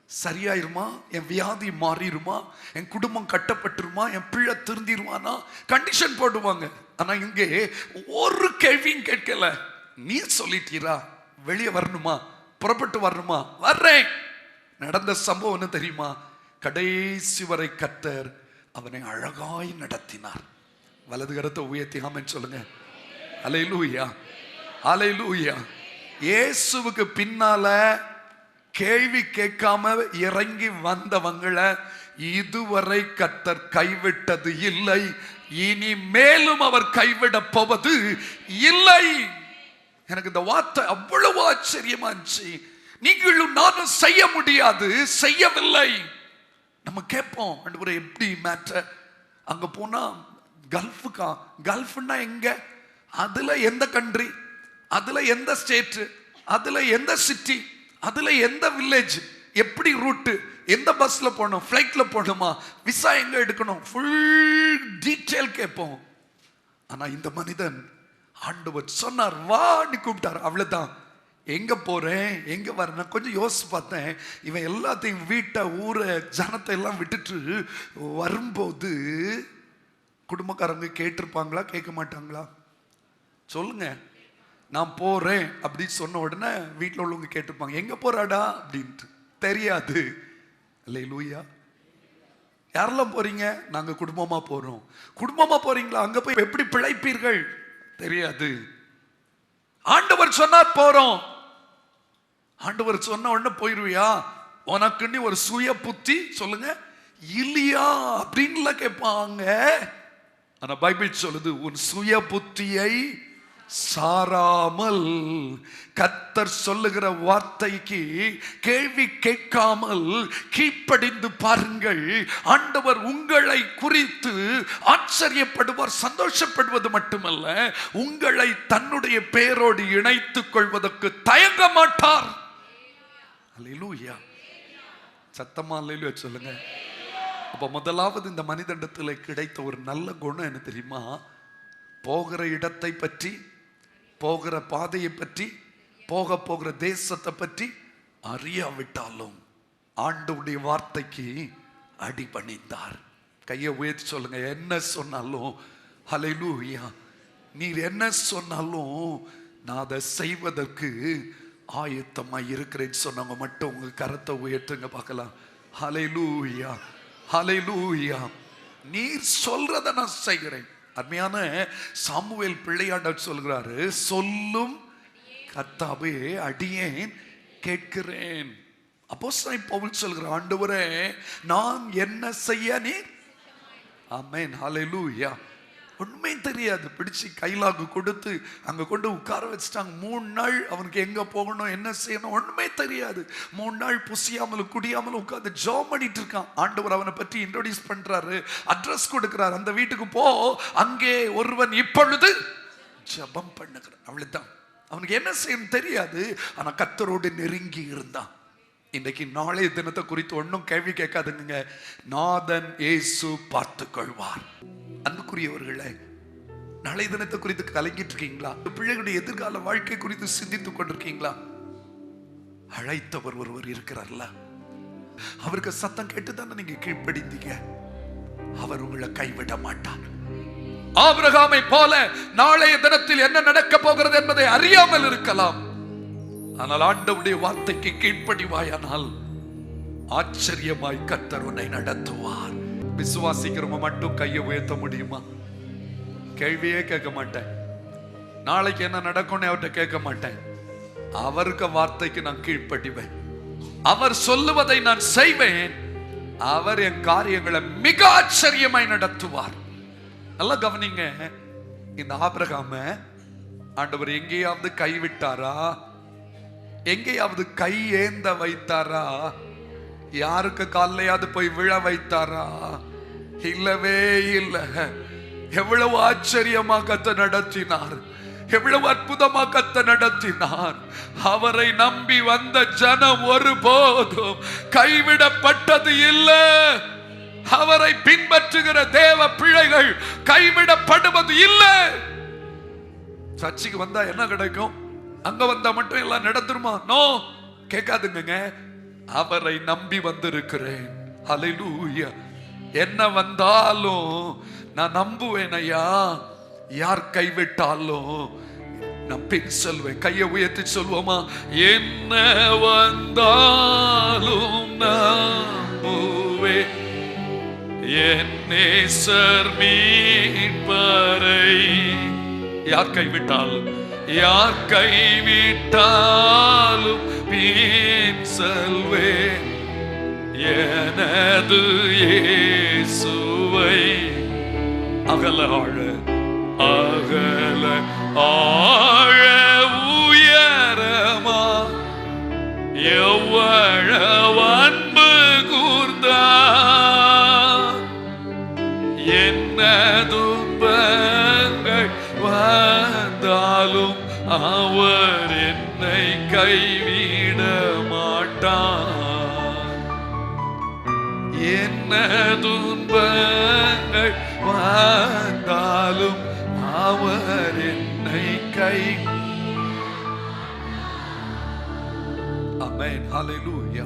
சரியாயிருமா, என் வியாதி மாறிடுமா, என் குடும்பம் கட்டப்பட்டுருமா, என் பிள்ளை திருந்திருவானா, கண்டிஷன் போடுவாங்க. ஆனா இங்கே ஒரு கேள்வியும் கேட்கல. நீ சொல்லிட்டீரா, வெளியே வரணுமா, புறப்பட்டு வரணுமா, வர்றேன். நடந்த சம்பவம் என்ன தெரியுமா, கடைசி வரை கர்த்தர் அவனை அழகாய் நடத்தினார். வலது கரத்தை உயர்த்தி ஆமென் சொல்லுங்க. அல்லேலூயா, அல்லேலூயா. இயேசுவுக்கு பின்னால கேள்வி கேட்காம இறங்கி வந்தவங்களை இதுவரை கர்த்தர் கைவிட்டது இல்லை, இனி மேலும் அவர் கைவிட போவது இல்லை. எனக்கு இந்த வார்த்தை அவ்வளவு ஆச்சரியமா இருந்துச்சு. நீங்களும் நானும் செய்ய முடியாது, செய்யவில்லை. நம்ம கேட்போம், ஆண்டவரே எப்படி மேட்டர், அங்க போனா கல்ஃபுக்கா, கல்ஃப்னா எங்க, அதுல எந்த கண்ட்ரி, அதுல எந்த ஸ்டேட், அதுல எந்த சிட்டி, அதுல எந்த வில்லேஜ், எப்படி ரூட்டு, எந்த பஸ்ல போகணும், ஃபிளைட்ல போகணுமா, விசா எங்க எடுக்கணும், ஃபுல் டீட்டெயில் கேட்போம். ஆனா இந்த மனிதன் ஆண்டவர் சொன்னார், வான்னு கூப்பிட்டார், அவ்வளவுதான். எங்க போறேன், எங்க வரேன், கொஞ்சம் யோசிச்சு பார்த்தேன். இவன் எல்லாத்தையும் வீட்டை, ஊரை, ஜனத்தை எல்லாம் விட்டுட்டு வரும்போது குடும்பக்காரங்க கேட்டிருப்பாங்களா, கேட்க மாட்டாங்களா சொல்லுங்க. நான் போறேன் அப்படின்னு சொன்ன உடனே வீட்டில் உள்ளவங்க கேட்டிருப்பாங்க, எங்க போறாடா அப்படின்ட்டு. தெரியாது. அல்லேலூயா. யாரெல்லாம் போறீங்க, நாங்க குடும்பமா போறோம். குடும்பமா போறீங்களா, அங்க போய் எப்படி பிழைப்பீர்கள் தெரியாது. ஆண்டவர் சொன்னார் போறோம். ஆண்டவர் சொன்ன உடனே போயிருவியா, உனக்குன்னு ஒரு சுய புத்தி சொல்லுங்க இல்லையா அப்படின்னு கேட்பாங்க. ஆனா பைபிள் சொல்லுது, உன் சுய புத்தியை சாராமல், கர்த்தர் சொல்லுகிற வார்த்தைக்கு கேள்வி கேட்காமல் கீழ்ப்படிந்து பாருங்கள். ஆண்டவர் உங்களை குறித்து ஆச்சரியப்படுவார். சந்தோஷப்படுவது மட்டுமல்ல, உங்களை தன்னுடைய பெயரோடு இணைத்துக் கொள்வதற்கு தயங்க மாட்டார். அல்லேலூயா. சத்தமா அல்லேலூயா சொல்லுங்க. அப்ப முதலாவது இந்த மனிதனிடத்தில் கிடைத்த ஒரு நல்ல குணம் என்ன தெரியுமா, போகிற இடத்தை பற்றி, போகிற பாதையை பற்றி, போகிற தேசத்தை பற்றி அறியாவிட்டாலும் ஆண்டவருடைய வார்த்தைக்கு அடிபணிந்தார். கையை உயர்த்தி சொல்லுங்க, என்ன சொன்னாலும் ஹல்லேலூயா, நீர் என்ன சொன்னாலும் நான் அதை செய்வதற்கு ஆயத்தமாய் இருக்கிறேன்னு சொன்னவங்க மட்டும் உங்க கரத்தை உயர்த்துங்க பார்க்கலாம். ஹல்லேலூயா, ஹல்லேலூயா. நீர் சொல்றத நான் செய்கிறேன். அருமையான சாமுவேல் பிள்ளையாண்டவர் சொல்கிறாரு, சொல்லும் கர்த்தாவே அடியேன் கேட்கிறேன். அப்போஸ்தலன் பவுல் சொல்கிறார், ஆண்டவரே நான் என்ன செய்ய நீ. ஆமென், ஹல்லேலூயா. உண்மை தெரியாது, பிடிச்சு கைலாகு கொடுத்து அங்க கொண்டு உட்கார வச்சுட்டாங்க. 3 நாள் அவனுக்கு எங்க போகணும், என்ன செய்யணும் ஒண்ணுமே தெரியாது. 3 நாள் புசியாமலும் குடியாமலும் உட்கார்ந்து ஜெபம் பண்ணிட்டு இருக்கான். ஆண்டவர் அவனை பற்றி இன்ட்ரோடியூஸ் பண்றாரு, அட்ரஸ் கொடுக்கிறார். அந்த வீட்டுக்கு போ, அங்கே ஒருவன் இப்பொழுது ஜெபம் பண்ணுகிறான். அவ்வளவுதான். அவனுக்கு என்ன செய்யணும் தெரியாது. ஆனா கர்த்தரோடு நெருங்கி இருந்தான். இன்றைக்கு நாளைய தினத்தை குறித்து ஒன்னும் கேள்வி கேட்காதுங்க. நாதன் இயேசு பார்த்துக் கொள்வார். அன்புக்குரியவர்களே, நாளைய தினத்தை குறித்து கலங்கிட்டு இருக்கீங்களா? பிள்ளைகளுடைய எதிர்கால வாழ்க்கை குறித்து சிந்தித்துக் கொண்டிருக்கீங்களா? அழைத்தவர் ஒருவர் இருக்கிறார்ல, அவருக்கு சத்தம் கேட்டு தானே நீங்க கீழ்ப்படிந்தீங்க. அவர் உங்களை கைவிட மாட்டார். ஆபிரகாமை போல நாளைய தினத்தில் என்ன நடக்க போகிறது என்பதை அறியாமல் இருக்கலாம். ஆனால் ஆண்டவருடைய வார்த்தைக்கு கீழ்ப்படிவாயானால் ஆச்சரியமாய் கர்த்தர் உன்னை நடத்துவார். விசுவாசிக்கிறவங்க மட்டும் கையை உயர்த்த முடியுமா? கேள்வியே கேட்க மாட்டேன். நாளைக்கு என்ன நடக்கும்னு அவர்கிட்ட கேட்க மாட்டேன். அவருக்கு வார்த்தைக்கு நான் கீழ்ப்படிவேன். அவர் சொல்லுவதை நான் செய்வேன். அவர் என் காரியங்களை மிக ஆச்சரியமாய் நடத்துவார். நல்லா கவனிங்க. இந்த ஆபிரகாம ஆண்டவர் எங்கேயாவது கைவிட்டாரா? எங்கேயாவது கை ஏந்த வைத்தாரா? யாருக்கு காலையாவது போய் விழ வைத்தாரா? இல்லவே இல்லை. எவ்வளவு ஆச்சரியமா கத்த நடத்தினார், எவ்வளவு அற்புதமா கத்த நடத்தினார். அவரை நம்பி வந்த ஜனம் ஒருபோதும் கைவிடப்பட்டது இல்லை. அவரை பின்பற்றுகிற தேவ பிள்ளைகள் கைவிடப்படுவது இல்லை. சர்ச்சைக்கு வந்தா என்ன கிடைக்கும்? அங்க வந்தா மட்டும் எல்லாம் நடந்துருமா? நோ, கேட்காதுங்க. அவரை நம்பி வந்திருக்கிறேன். ஹல்லேலூயா. என்ன வந்தாலும் நான் நம்புவேன் ஐயா. யார் கைவிட்டாலும் நான் பின் செல்வேன். கையை உயர்த்தி சொல்வோமா? என்ன வந்தாலும் நம்புவேன் என் நேசர் மீட்பரை. யார் கைவிட்டாலும், யார் கைவிட்டாலும் பின் செல்வேன் எனது இயேசுவை. அகல ஆழ அகல ஆழ உயரமா எவ்வளவு அன்பு கூர்ந்தார். என்ன துன்பங்கள் வந்தாலும் அவர் என்னை கைவிட மாட்டார். என்ன துன்பங்கள் வந்தாலும் அவர் என்னை ஆமென். ஹல்லேலூயா.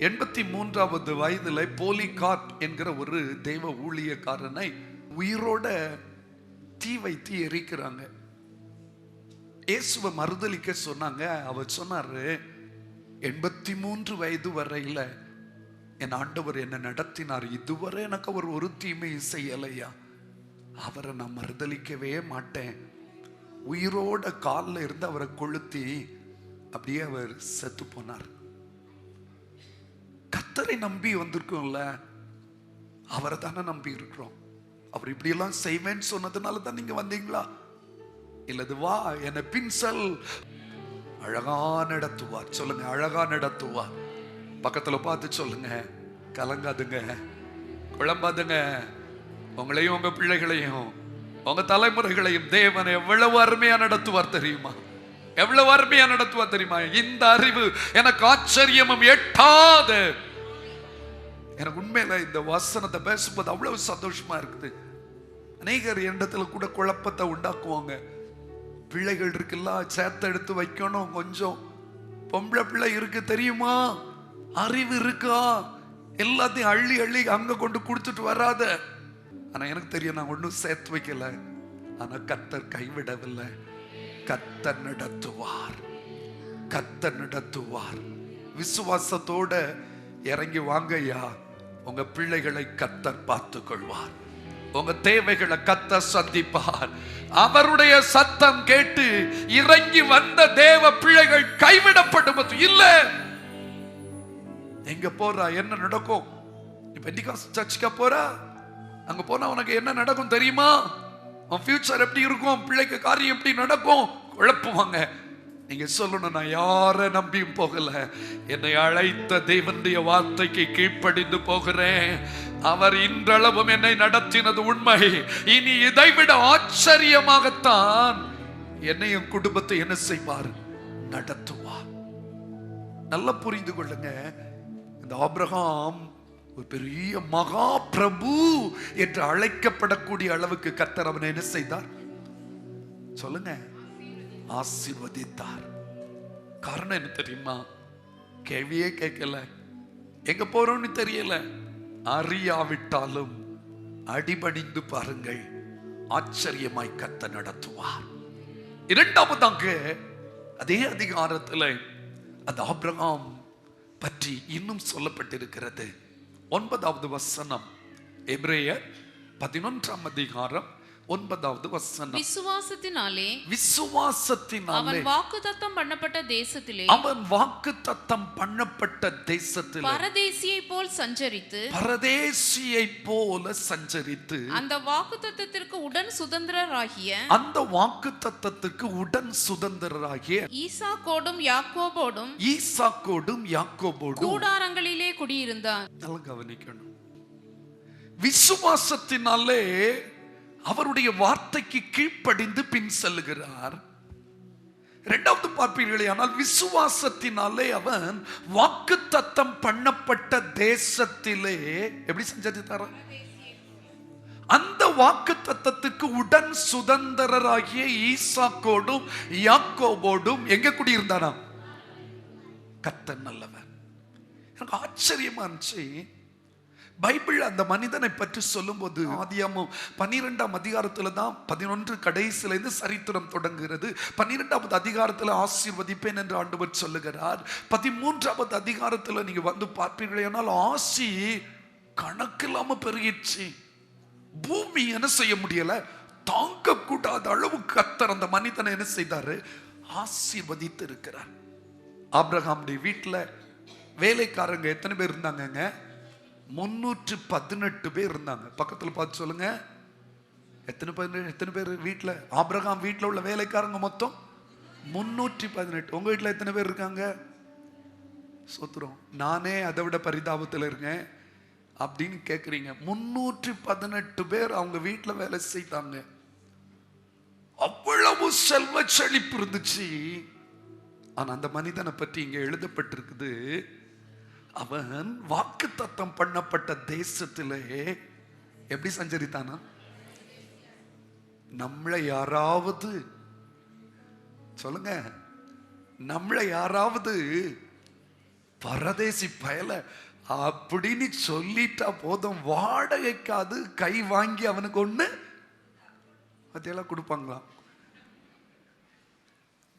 83வது வயதுல போலிகார்ப் என்கிற ஒரு தெய்வ ஊழியக்காரனை உயிரோட தீ வைத்து எரிக்கிறாங்க. இயேசுவை மறுதலிக்க சொன்னாங்க. அவர் சொன்னாரு, 83 வயது வரையில என் ஆண்டவர் என்ன நடத்தினார், இதுவரை எனக்கு அவர் ஒரு தீமையும் செய்யலையா. அவரை நான் மறுதலிக்கவே மாட்டேன். உயிரோட காலில் இருந்து அவரை கொளுத்தி அப்படியே அவர் செத்து போனார். கர்த்தரை நம்பி வந்திருக்கோம்ல, அவரை தானே நம்பி இருக்கிறோம். அவர் இப்படி எல்லாம் செய்வேன்னு சொன்னதுனால தான் நீங்க வந்தீங்களா? இல்லது வா என்னை பின்சல். அழகா நடத்துவார். சொல்லுங்க, அழகா நடத்துவார். பக்கத்துல பார்த்து சொல்லுங்க, கலங்காதுங்க, குழம்பாதுங்க. உங்களையும் உங்க பிள்ளைகளையும் உங்க தலைமுறைகளையும் தேவன் எவ்வளவு அருமையா நடத்துவார் தெரியுமா? எவ்வளவு அருமையா நடத்துவார் தெரியுமா? இந்த அறிவு எனக்கு ஆச்சரியமும் எட்டாத. எனக்கு உண்மையில இந்த வசனத்தை பேசும்போது அவ்வளவு சந்தோஷமா இருக்குது. அநேகர் இடத்துல கூட குழப்பத்தை உண்டாக்குவாங்க. பிள்ளைகள் இருக்குல்ல, சேர்த்து எடுத்து வைக்கணும். கொஞ்சம் பொம்பளை பிள்ளை இருக்கு தெரியுமா, அறிவு இருக்கா, எல்லாத்தையும் அள்ளி அள்ளி அங்க கொண்டு கொடுத்துட்டு வராத. ஆனா எனக்கு தெரியும், நான் ஒன்னும் சேர்த்து வைக்கல. ஆனா கர்த்தர் கைவிடவில்லை. கர்த்தர் நடத்துவார், கர்த்தர் நடத்துவார். விசுவாசத்தோட இறங்கி வாங்கய்யா. உங்க பிள்ளைகளை கர்த்தர் பார்த்துக் கொள்வார். உங்க தேவைகளை கர்த்தர் சந்திப்பார். அவருடைய சத்தம் கேட்டு இறங்கி வந்த தேவ பிள்ளைகள் கைவிடப்படுவது இல்லை. எங்க போறா, என்ன நடக்கும்? இப்ப பெண்டிகாஸ்ட் சர்ச்சுக்கு போறா, அங்க போனா உனக்கு என்ன நடக்கும் தெரியுமா? உன் ஃபியூச்சர் எப்படி இருக்கும், பிள்ளைக்கு காரியம் எப்படி நடக்கும், குழப்புவாங்க. நீங்க சொல்லணும், நான் யார நம்பியும் போகல, என்னை அழைத்த தேவனுடைய வார்த்தைக்கு கீழ்ப்படிந்து போகிறேன். அவர் இன்றளவும் என்னை நடத்தினது உண்மை. இனி இதைவிட ஆச்சரியமாகத்தான் என்னையும் குடும்பத்தை என்ன செய்வார், நடத்துவார். நல்லா புரிந்து கொள்ளுங்க. இந்த ஆபிரகாம் ஒரு பெரிய மகா பிரபு என்று அழைக்கப்படக்கூடிய அளவுக்கு கர்த்தர் அவனை என்ன செய்தார் சொல்லுங்க, ஆசீர்வதித்தார். காரணம் என்ன தெரியுமா? கேள்வியே கேட்கல, எங்க போறோம்னு தெரியல, அறியாவிட்டாலும் அடிபணிந்து பாருங்கள், ஆச்சரியமாய் கர்த்தர் நடத்துவார். இரண்டாவதாக அதே அதிகாரத்தில் அந்த ஆபிரகாம் பற்றி இன்னும் சொல்லப்பட்டிருக்கிறது. 9வது வசனம், எபிரேயர் 11ஆம் அதிகாரம் 9வது வசனம். விசுவாசத்தினாலே விசுவாசத்தினாலே அவன் வாக்குத்தத்தம் பண்ணப்பட்ட தேசத்திலே அவன் வாக்குத்தத்தம் பண்ணப்பட்ட தேசத்திலே பரதேசியை போல் சஞ்சரித்து அந்த வாக்குத்தத்தத்திற்கு உடன் சுதந்திரராகிய ஈசாக்கோடும் யாக்கோபோடும் கூடாரங்களிலே குடியிருந்தான். நல்லா கவனிக்கணும். விசுவாசத்தினாலே அவருடைய வார்த்தைக்கு கீழ்ப்படிந்து பின் செல்லுகிறார். இரண்டாவது பார்ப்பீர்களே, ஆனால் விசுவாசத்தினாலே அவன் வாக்குத்தத்தம் பண்ணப்பட்ட தேசத்திலே எப்படி சஞ்சரித்தார்? அந்த வாக்குத்தத்தத்துக்கு உடன் சுதந்திரராகிய ஈசாக்கோடும் யாக்கோபோடும் எங்க குடியிருந்தானா? கர்த்தர் நல்லவர். எனக்கு ஆச்சரியமா இருந்துச்சு. பைபிள் அந்த மனிதனை பற்றி சொல்லும்போது ஆதியாகமம் 12ஆம் அதிகாரத்துல தான் 11 கடைசியில இருந்து சரித்திரம் தொடங்குகிறது. 12வது அதிகாரத்துல ஆசீர்வதிப்பேன் என்று ஆண்டவர் சொல்லுகிறார். 13வது அதிகாரத்துல நீங்க வந்து பார்ப்பீர்களே, ஆனால் ஆசி கணக்கில்லாம பெருகிடுச்சு. பூமி என்ன செய்ய முடியல, தாங்க கூடாத அளவுக்கு கர்த்தர் அந்த மனிதனை என்ன செய்தாரு? ஆசீர்வதித்து இருக்கிறார். ஆபிரகாமுடைய வீட்டுல வேலைக்காரங்க எத்தனை பேர் இருந்தாங்க? 318 பேர் இருந்தாங்க. பக்கத்துல பார்த்து சொல்லுங்க, எத்தனை பேர் வீட்டுல? ஆபிரகாம் வீட்டுல உள்ள வேலைக்காரங்க மொத்தம் 318. உங்க வீட்டுல எத்தனை பேர் இருக்காங்க? சோத்திரம். நானே அதை விட பரிதாபத்தில் இருக்கேன் அப்படின்னு கேக்குறீங்க. 318 பேர் அவங்க வீட்டுல வேலை செய்தாங்க. அவ்வளவு செல்வ செழிப்பு இருந்துச்சு. ஆனா அந்த மனிதனை பற்றி இங்க எழுதப்பட்டிருக்குது, அவன் வாக்குத்தத்தம் பண்ணப்பட்ட தேசத்திலே எப்படி சஞ்சரித்தானா? நம்மளை யாராவது சொல்லுங்க, நம்மளை யாராவது பரதேசி பயல அப்படின்னு சொல்லிட்டா போதும், வாடகைக்காது கை வாங்கி அவனுக்கு ஒண்ணு அதெல்லாம் கொடுப்பாங்களா?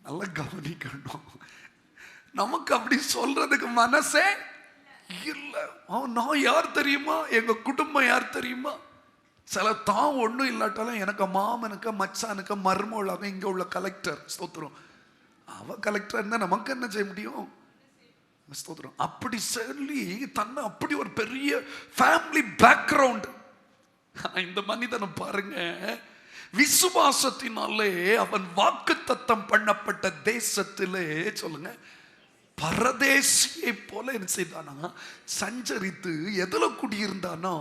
நல்லா கவனிக்கணும். நமக்கு அப்படி சொல்றதுக்கு மனசே இல்ல. நான் யார் தெரியுமா, எங்க குடும்பம் யார் தெரியுமா, சில தான் ஒண்ணும் இல்லாட்டாலும் எனக்கு மாமனுக்கு மச்சானுக்கு மருமகளாக இங்க உள்ள கலெக்டர் ஸ்தோத்திரம், அவ கலெக்டர் இருந்தா நமக்கு என்ன செய்ய முடியும்? ஸ்தோத்திரம். அப்படி சொல்லி தன்னை அப்படி ஒரு பெரிய ஃபேமிலி பேக்ரவுண்ட். இந்த மனிதனை பாருங்க, விசுவாசத்தினாலே அவன் வாக்குத்தத்தம் பண்ணப்பட்ட தேசத்திலே சொல்லுங்க பரதேசியை போல என்ன செய்தானா? சஞ்சரித்து எதுல குடியிருந்தானோ?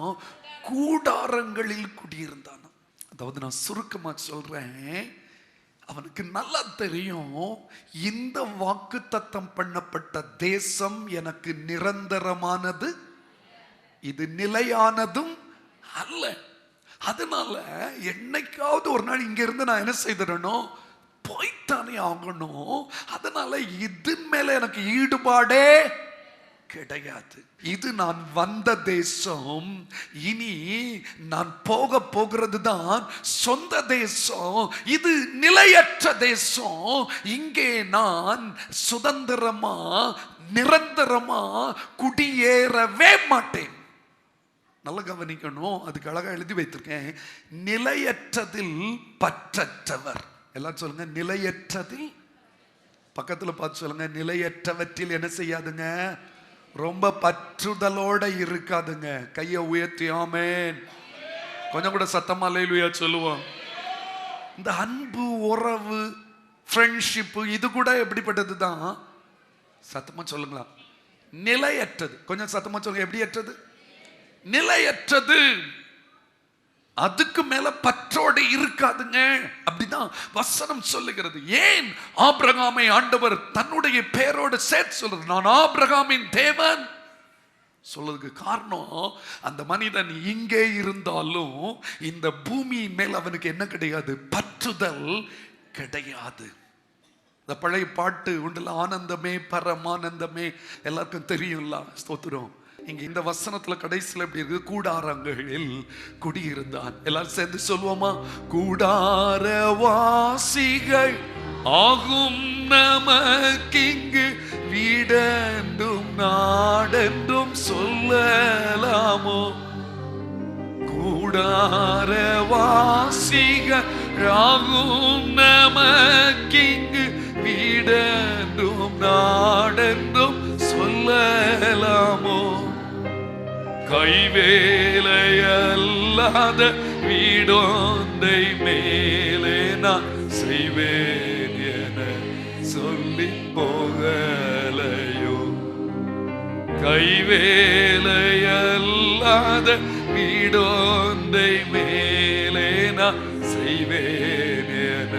கூடாரங்களில் குடியிருந்தானோ. அதாவது நான் சுருக்கமா சொல்றேன், அவனுக்கு நல்லா தெரியும் இந்த வாக்குத்தத்தம் பண்ணப்பட்ட தேசம் எனக்கு நிரந்தரமானது, இது நிலையானதும் அல்ல. அதனால என்னைக்காவது ஒரு நாள் இங்க இருந்து நான் என்ன செய்திடணும்? போய்த்தானே ஆகணும். அதனால இதன் மேல எனக்கு ஈடுபாடே கிடையாது. இது நான் வந்த தேசம், இனி நான் போகிறது தான் சொந்த தேசம். இது நிலையற்ற தேசம். இங்கே நான் சுதந்திரமா நிரந்தரமா குடியேறவே மாட்டேன். நல்லா கவனிக்கணும். அதுக்கு அழகா எழுதி வைத்திருக்கேன், நிலையற்றதில் பற்றற்றவர். எல்லாம் சொல்லுங்க, நிலையற்றதில். பக்கத்துல பார்த்து சொல்லுங்க, நிலையற்றவற்றில் என்ன செய்யாதுங்க? ரொம்ப பற்றுதலோட இருக்காதுங்க. கையை உயர்த்தி ஆமென். கொஞ்சம் கூட சத்தமா அல்லேலூயா சொல்லுவோம். இந்த அன்பு, உறவு, ஃப்ரெண்ட்ஷிப் இது கூட எப்படிப்பட்டது தான்? சத்தமா சொல்லுங்களா? நிலையற்றது. கொஞ்சம் சத்தமா சொல்லுங்க, எப்படி அற்றது? நிலையற்றது. அதுக்கு மேல பற்றோடு இருக்காதுங்க. அப்படிதான் வசனம் சொல்லுகிறது. ஏன் ஆபிரகாமை ஆண்டவர் தன்னுடைய பேரோடு சேர்த்து சொல்றது? நான் ஆபிரகாமின் தேவன் சொல்றதுக்கு காரணம், அந்த மனிதன் இங்கே இருந்தாலும் இந்த பூமியின் மேல் அவனுக்கு என்ன கிடையாது? பற்றுதல் கிடையாது. இந்த பழைய பாட்டு உண்டுல, ஆனந்தமே பரமானந்தமே, எல்லாருக்கும் தெரியும்ல. ஸ்தோத்திரம். இங்க இந்த வசனத்துல கடைசியில் எப்படி இருக்கு? கூடாரங்களில் குடியிருந்தான். எல்லாரும் சேர்ந்து சொல்லுவோமா? கூடாரவாசிகள் ஆகும் நமக்கிங்கு வீடென்றும் நாடென்றும் சொல்லலாமோ? கூடாரவாசிகராகும் நமக்கிங்கு வீடென்றும் நாடென்றும் சொல்லலாமோ? கைவேலையல்லாத வீடொன்றை மேலே நான் செய்வேன் என சொல்லி போகலையோ? கைவேலையல்லாத வீடொன்றை மேலே நான் செய்வேன் என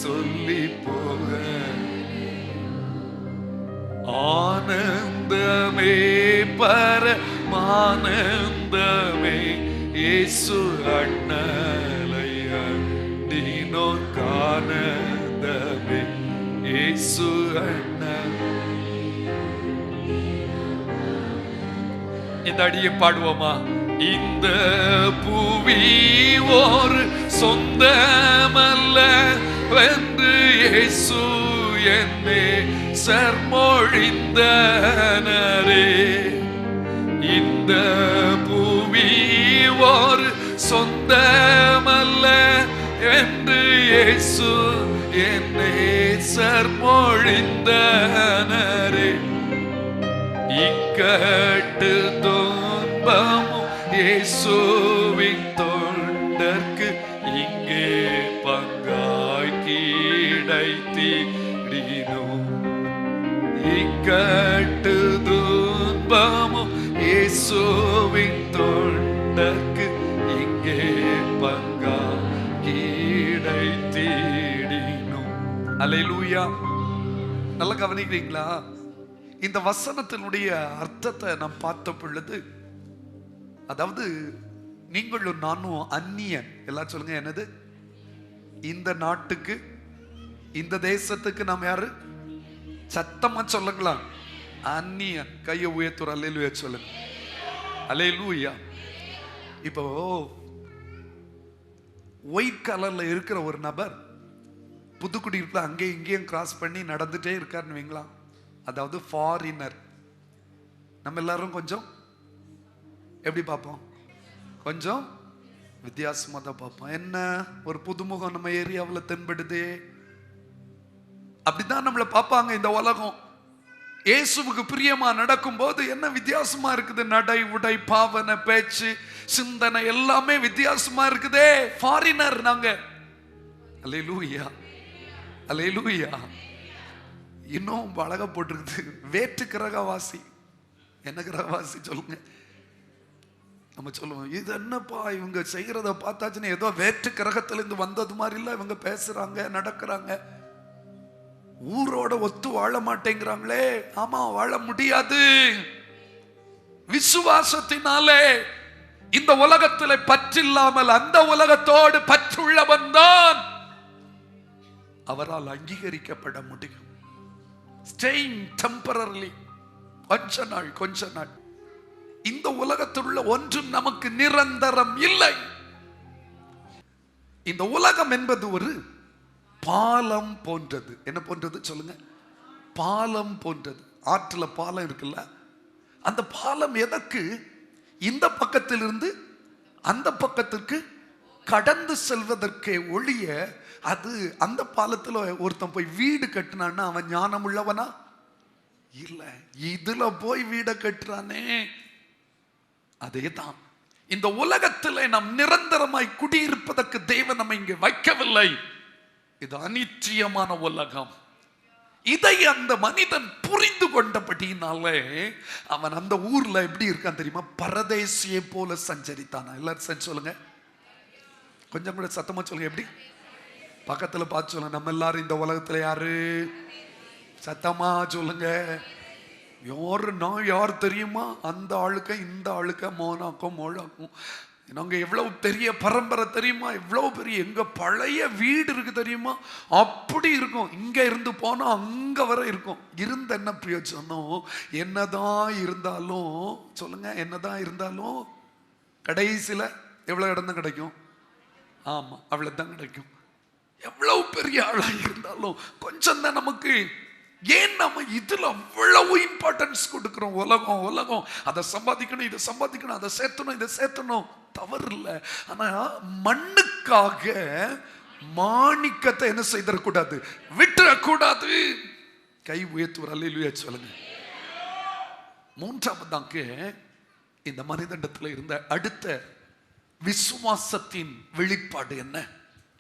சொல்லி போக ஆனந்தமே பரமானந்தமே இயேசு அண்ணலைய நீனோர்கானந்தமே இயேசு அண்ண. இந்த அடியை பாடுவோமா? இந்த புவி ஒரு சொந்தமல்ல வென்று இயேசு என்னே சர்மொழிந்தனரே. இந்த புவி ஒரு சொந்தமல்ல என்று இயேசு என்னே சர்மொழிந்தனரே. இக்கட்டு துன்பமும் இயேசுவின் தொண்டர்க்கு இங்கே பங்காய் கிடைத்திடினோம். இக்கட்டு துன்பமும் இயேசுவின் தொண்டர்க்கு இங்கே பங்காய் கிடைத்திடினோம். அல்லேலூயா. நல்லா கவனிக்கிறீங்களா? இந்த வசனத்தினுடைய அர்த்தத்தை நாம் பார்த்த பொழுது, அதாவது நீங்களும் நானும் அந்நியன். எல்லாரும் சொல்லுங்க, என்னது? இந்த நாட்டுக்கு இந்த தேசத்துக்கு நாம் யாரு? சத்தமா சொல்லுங்களா? அந்நியன். கையை உயர்த்துற. அல்லேலூயா சொல்லுங்க. அல்லேலூயா. இப்போ ஒயிட் கலர்ல இருக்கிற ஒரு நபர் புதுக்குடியிருப்புல அங்கேயும் இங்கேயும் கிராஸ் பண்ணி நடந்துட்டே இருக்காருன்னு வைங்களா, அதாவது ஃபாரினர். நம்ம எல்லாரும் கொஞ்சம் எப்படி பார்ப்போம்? கொஞ்சம் வித்தியாசமா தான் பார்ப்போம். என்ன ஒரு புதுமுகம் நம்ம ஏரியாவில் தென்படுதே, அப்படிதான் நம்மளை பார்ப்பாங்க இந்த உலகம். இயேசுவுக்கு பிரியமா நடக்கும் போது என்ன வித்தியாசமா இருக்குது? நடை, உடை, பாவனை, பேச்சு, சிந்தனை எல்லாமே வித்தியாசமா இருக்குதே. ஃபாரினர் நாங்க. அல்லேலூயா, அல்லேலூயா. இன்னும் அழகா போட்டிருக்குது, வேற்று கிரகவாசி. என்ன கிரகவாசி சொல்லுங்க? நம்ம சொல்லுவோம், இது என்னப்பா இவங்க செய்யறத பார்த்தாச்சுன்னு ஏதோ வேற்று கிரகத்திலிருந்து வந்தது மாதிரி இல்ல இவங்க பேசுறாங்க, நடக்கிறாங்க. ஊரோட ஒத்து வாழ மாட்டேங்கிறாங்களே. ஆமா, வாழ முடியாது. விசுவாசத்தினாலே இந்த உலகத்தில் பற்றில்லாமல் அந்த உலகத்தோடு பற்றுள்ளவன் தான் அவரால் அங்கீகரிக்கப்பட முடியும். Staying temporarily, கொஞ்ச நாள். இந்த உலகத்தில் உள்ள ஒன்றும் நமக்கு நிரந்தரம் இல்லை. இந்த உலகம் என்பது ஒரு பாலம் போன்றது. என்ன போன்றது சொல்லுங்க? பாலம் போன்றது. ஆற்றுல பாலம் இருக்குல்ல, அந்த பாலம் எதற்கு? இந்த பக்கத்திலிருந்து அந்த பக்கத்திற்கு கடந்து செல்வதற்கே ஒழிய, அது அந்த பாலத்துல ஒருத்தன் போய் வீடு கட்டினான்னா அவன் ஞானம் உள்ளவனா? இல்ல. இதுல போய் வீடை கட்டுறானே, அதேதான். இந்த உலகத்தில் நாம் நிரந்தரமாய் குடியிருப்பதற்கு தேவன் நம்ம இங்கே வைக்கவில்லை. இது அநித்தியமான உலகம். இதை அந்த மனிதன் புரிந்து கொண்டபடினாலே அவன் அந்த ஊர்ல எப்படி இருக்கான் தெரியுமா? பரதேசியை போல சஞ்சரித்தானா. எல்லாரும் சொல்லுங்க, கொஞ்சம் கூட சத்தமா சொல்லுங்க. எப்படி? பக்கத்துல பார்த்து சொல்லுங்க. நம்ம எல்லாரும் இந்த உலகத்துல யாரு? சத்தமா சொல்லுங்க. யார் தெரியுமா? அந்த ஆளுக்க இந்த ஆளுக்க மோனாக்கும் மோழாக்கும். நாங்க எவ்வளவு பெரிய பரம்பரை தெரியுமா? எவ்வளவு பெரிய எங்க பழைய வீடு இருக்கு தெரியுமா? அப்படி இருக்கும். இங்க இருந்து போனா அங்க வர இருக்கும். இருந்த என்ன பிரயோஜனம்? என்னதான் இருந்தாலும் சொல்லுங்க, என்னதான் இருந்தாலும் கடைசியில எவ்வளவு இடம் தான் கிடைக்கும்? ஆமா, அவ்வளவுதான் கிடைக்கும். எவ்வளவு பெரிய ஆளா இருந்தாலும் கொஞ்சம் தான் நமக்கு. ஏன் நம்ம இதுல அவ்வளவு இம்பார்ட்டன்ஸ் கொடுக்கிறோம்? உலகம் அதை சம்பாதிக்கணும், இதை சம்பாதிக்கணும், அதை சேர்த்தணும், இதை சேர்த்தணும். தவறு இல்லை. ஆனா மண்ணுக்காக மாணிக்கத்தை என்ன செய்திடக்கூடாது, விட்டுறக்கூடாது. கை உயர்த்துவர், அல்லேலூயா சொல்லுங்க. மூன்றாவதாக இந்த மனிதனிடத்தில் இருந்த அடுத்த விசுவாசத்தின் வெளிப்பாடு என்ன?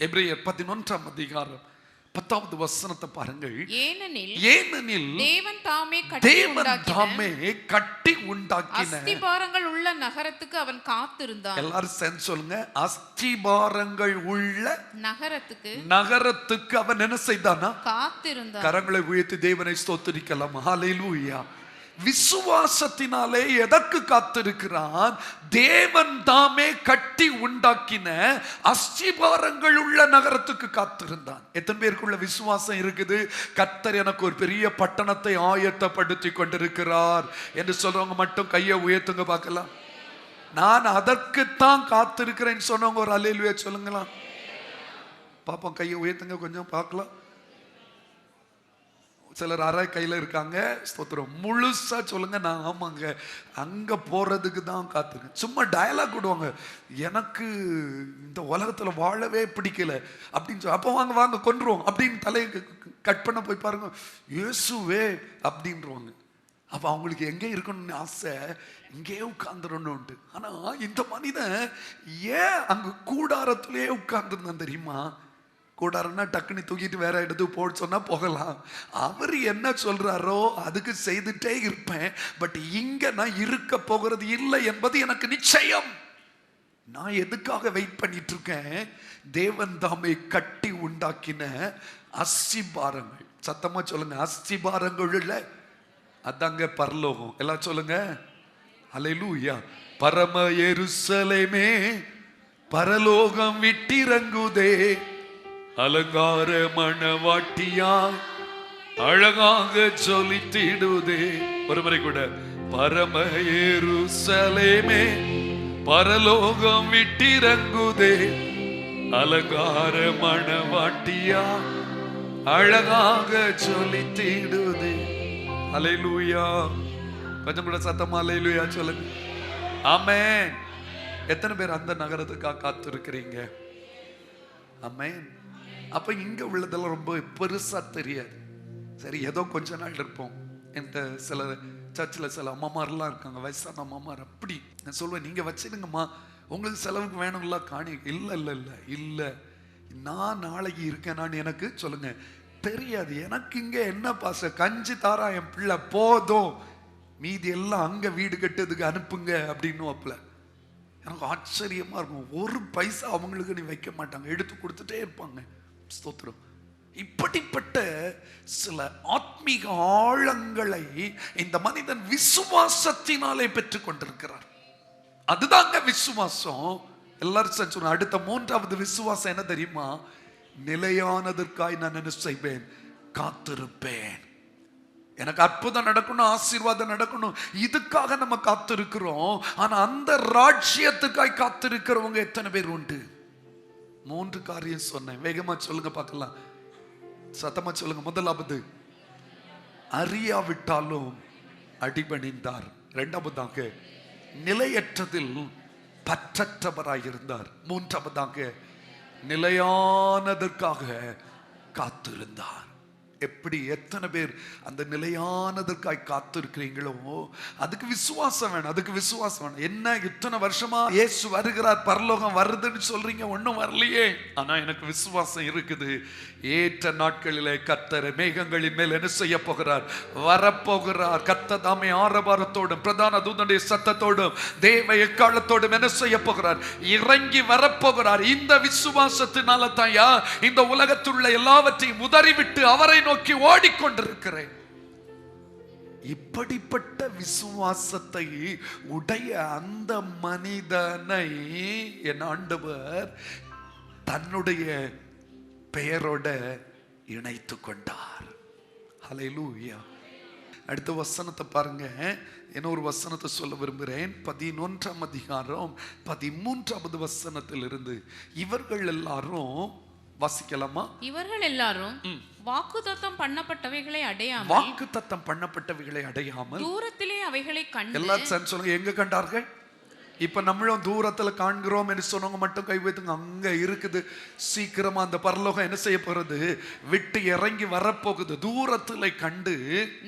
எபிரேயர் 11ஆம் அதிகாரம் 10வது வசனத்தை பாருங்கள். ஏனெனில் தேவன் தாமே கட்டி உண்டாக்கின அஸ்திபாரங்கள் உள்ள நகரத்துக்கு அவன் காத்திருந்தான். எல்லாரும் சேர்ந்து சொல்லுங்க, அஸ்திபாரங்கள் உள்ள நகரத்துக்கு அவன் என்ன செய்தானா? காத்திருந்தான். கரங்களை உயர்த்தி தேவனை ஸ்தோத்திரிக்கலாம். ஹல்லேலூயா. விசுவாசத்தினாலே எதற்கு காத்திருக்கிறான்? தேவன் தாமே கட்டி உண்டாக்கின அஸ்திபாரங்கள் உள்ள நகரத்துக்கு காத்திருந்தான். எத்தனை பேருக்குள்ள விசுவாசம் இருக்குது? கர்த்தர் எனக்கு ஒரு பெரிய பட்டணத்தை ஆயத்தப்படுத்தி கொண்டிருக்கிறார் என்று சொல்றவங்க மட்டும் கையை உயர்த்துங்க பார்க்கலாம். நான் அதற்குத்தான் காத்திருக்கிறேன்னு சொன்னவங்க ஒரு அல்லேலூயா சொல்லுங்களா பாப்போம். கையை உயர்த்துங்க கொஞ்சம் பார்க்கலாம். சிலர் அரை கையில் இருக்காங்க. ஸ்தோத்திரம். முழுசா சொல்லுங்க, நான் ஆமாங்க அங்க போறதுக்கு தான் காத்திருக்கேன். சும்மா டயலாக் விடுவாங்க, எனக்கு இந்த உலகத்துல வாழவே பிடிக்கல அப்படின்னு சொல்லி, அப்போ வாங்க வாங்க கொன்றுவோம் அப்படின்னு தலையை கட் பண்ண போய் பாருங்க, இயேசுவே அப்படின்றவாங்க. அப்ப அவங்களுக்கு எங்கே இருக்கணும்னு ஆசை, இங்கே உட்கார்ந்துடணும்ட்டு. ஆனா இந்த மனிதன் ஏன் அங்க கூடாரத்திலே உட்கார்ந்துருந்தான் தெரியுமா? கூடாரன்னா டக்குனு தூக்கிட்டு வேற இடத்துக்கு போட சொன்னா போகலாம். அவர் என்ன சொல்றாரோ அதுக்கு செய்துட்டே இருப்பேன். பட் இங்க நான் இருக்க போகிறது இல்லை என்பது எனக்கு நிச்சயம். நான் எதுக்காக வெயிட் பண்ணிட்டு இருக்கேன்? தேவன் தாமே கட்டி உண்டாக்கின அஸ்திபாரங்கள். சத்தமா சொல்லுங்க, அஸ்திபாரங்கள் இல்ல, அதாங்க பரலோகம். எல்லாம் சொல்லுங்க அல்லேலூயா. பரம எருசலேமே பரலோகம் விட்டிறங்குதே, அலங்கார மணவாட்டியா அழகாக ஜொலித்திடுதே. ஒரு முறை கூட, பரம எருசலேமே பரலோகம் விட்டிறங்குதே, அலங்கார மணவாட்டியா அழகாக ஜொலித்திடுதே. அல்லேலூயா. கொஞ்சம் கூட சத்தமா அல்லேலூயா சொல்லுங்க. ஆமென். எத்தனை பேர் அந்த நகரத்துக்காக காத்திருக்கிறீங்க? ஆமென். அப்ப இங்க உள்ளதெல்லாம் ரொம்ப பெருசா தெரியாது. சரி, ஏதோ கொஞ்ச நாள் இருப்போம். என்கிட்ட சில சர்ச்சில் சில அம்மாமாரெல்லாம் இருக்காங்க, வயசான அம்மாமார். அப்படி நான் சொல்லுவேன், நீங்க வச்சிடுங்கம்மா, உங்களுக்கு செலவுக்கு வேணும்ல காணி. இல்லை இல்லை இல்லை இல்லை, நான் நாளைக்கு இருக்கேனான்னு எனக்கு சொல்லுங்க தெரியாது. எனக்கு இங்க என்ன பாச, கஞ்சி தாரா என் பிள்ளை போதும், மீதி எல்லாம் அங்க வீடு கட்டுறதுக்கு அனுப்புங்க அப்படின்னு அப்பல. எனக்கு ஆச்சரியமா இருக்கும். ஒரு பைசா அவங்களுக்கு நீ வைக்க மாட்டாங்க, எடுத்து கொடுத்துட்டே இருப்பாங்க. ஸ்தோத்திரம். இப்படிப்பட்ட சில ஆத்மீக ஆழங்களை இந்த மனிதன் விசுவாசத்தினாலே பெற்றுக் கொண்டிருக்கிறார். அதுதாங்க விசுவாசம். எல்லாரும் சொல்லுங்க, அடுத்த மூன்றாவது விசுவாசம் என்ன தெரியுமா? நிலையானதற்காய் நான் என்ன செய்வேன்? காத்திருப்பேன். எனக்கு அற்புதம் நடக்கணும், ஆசீர்வாதம் நடக்கணும், இதுக்காக நம்ம காத்திருக்கிறோம். ஆனா அந்த ராஜ்யத்துக்காய் காத்திருக்கிறவங்க எத்தனை பேர் உண்டு? 3 காரியம் சொன்னேன், வேகமா சொல்லுங்க பார்க்கலாம், சத்தமா சொல்லுங்க. முதலாவது, அறியாவிட்டாலும் அடிபணிந்தார். இரண்டாவதாக, நிலையற்றதில் பற்றற்றவராயிருந்தார். மூன்றாவதாக, நிலையானதற்காக காத்திருந்தார். எப்படி எத்தனை பேர் அந்த நிலையானதற்காய் காத்திருக்கிறீங்களோ அதுக்கு விசுவாசம் வேணும். அதுக்கு விசுவாசம் வேணும். என்ன இத்தனை வருஷமா இயேசு வருகிறார், பரலோகம் வருதுன்னு சொல்றீங்க, ஒன்னும் வரலையே. ஆனா எனக்கு விசுவாசம் இருக்குது. ஏற்ற நாட்களிலே கர்த்தர் மேகங்களின் மேல் என்ன செய்ய போகிறார்? வரப்போகிறார். கர்த்தர் தாமே ஆரவாரத்தோடும் பிரதான தூதனுடைய சத்தத்தோடும் தேவ எக்காலத்தோடும் என்ன செய்ய போகிறார்? இறங்கி வரப்போகிறார். இந்த விசுவாசத்தினால தான் இந்த உலகத்துள்ள எல்லாவற்றையும் உதறிவிட்டு அவரை நோக்கி ஓடிக்கொண்டிருக்கிறேன். இப்படிப்பட்ட விசுவாசத்தை உடைய அந்த மனிதனை என் ஆண்டவர் தன்னுடைய பெயரோட இணைத்து கொண்டார். ஹல்லேலூயா. அடுத்த வசனத்தை பாருங்க. இன்னொரு வசனத்தை சொல்ல விரும்புகிறேன். 11ஆம் அதிகாரம் 13வது வசனத்திலிருந்து. இவர்கள் எல்லாரும் வாசிக்கலாமா? இவர்கள் எல்லாரும் வாக்குத்தத்தம் பண்ணப்பட்டவைகளை அடையாமல், வாக்குத்தத்தம் பண்ணப்பட்டவைகளை அடையாமல் தூரத்திலே அவைகளை கண்டு. எல்லாரும் சொல்லுங்க, எங்க கண்டார்கள்? இப்ப நம்மளும் தூரத்துல காண்கிறோம் என்று சொன்னவங்க மட்டும் கை வைத்துங்க. அங்க இருக்குது, சீக்கிரமா அந்த பரலோகம் என்ன செய்ய போறது, விட்டு இறங்கி வரப்போகுது. தூரத்துல கண்டு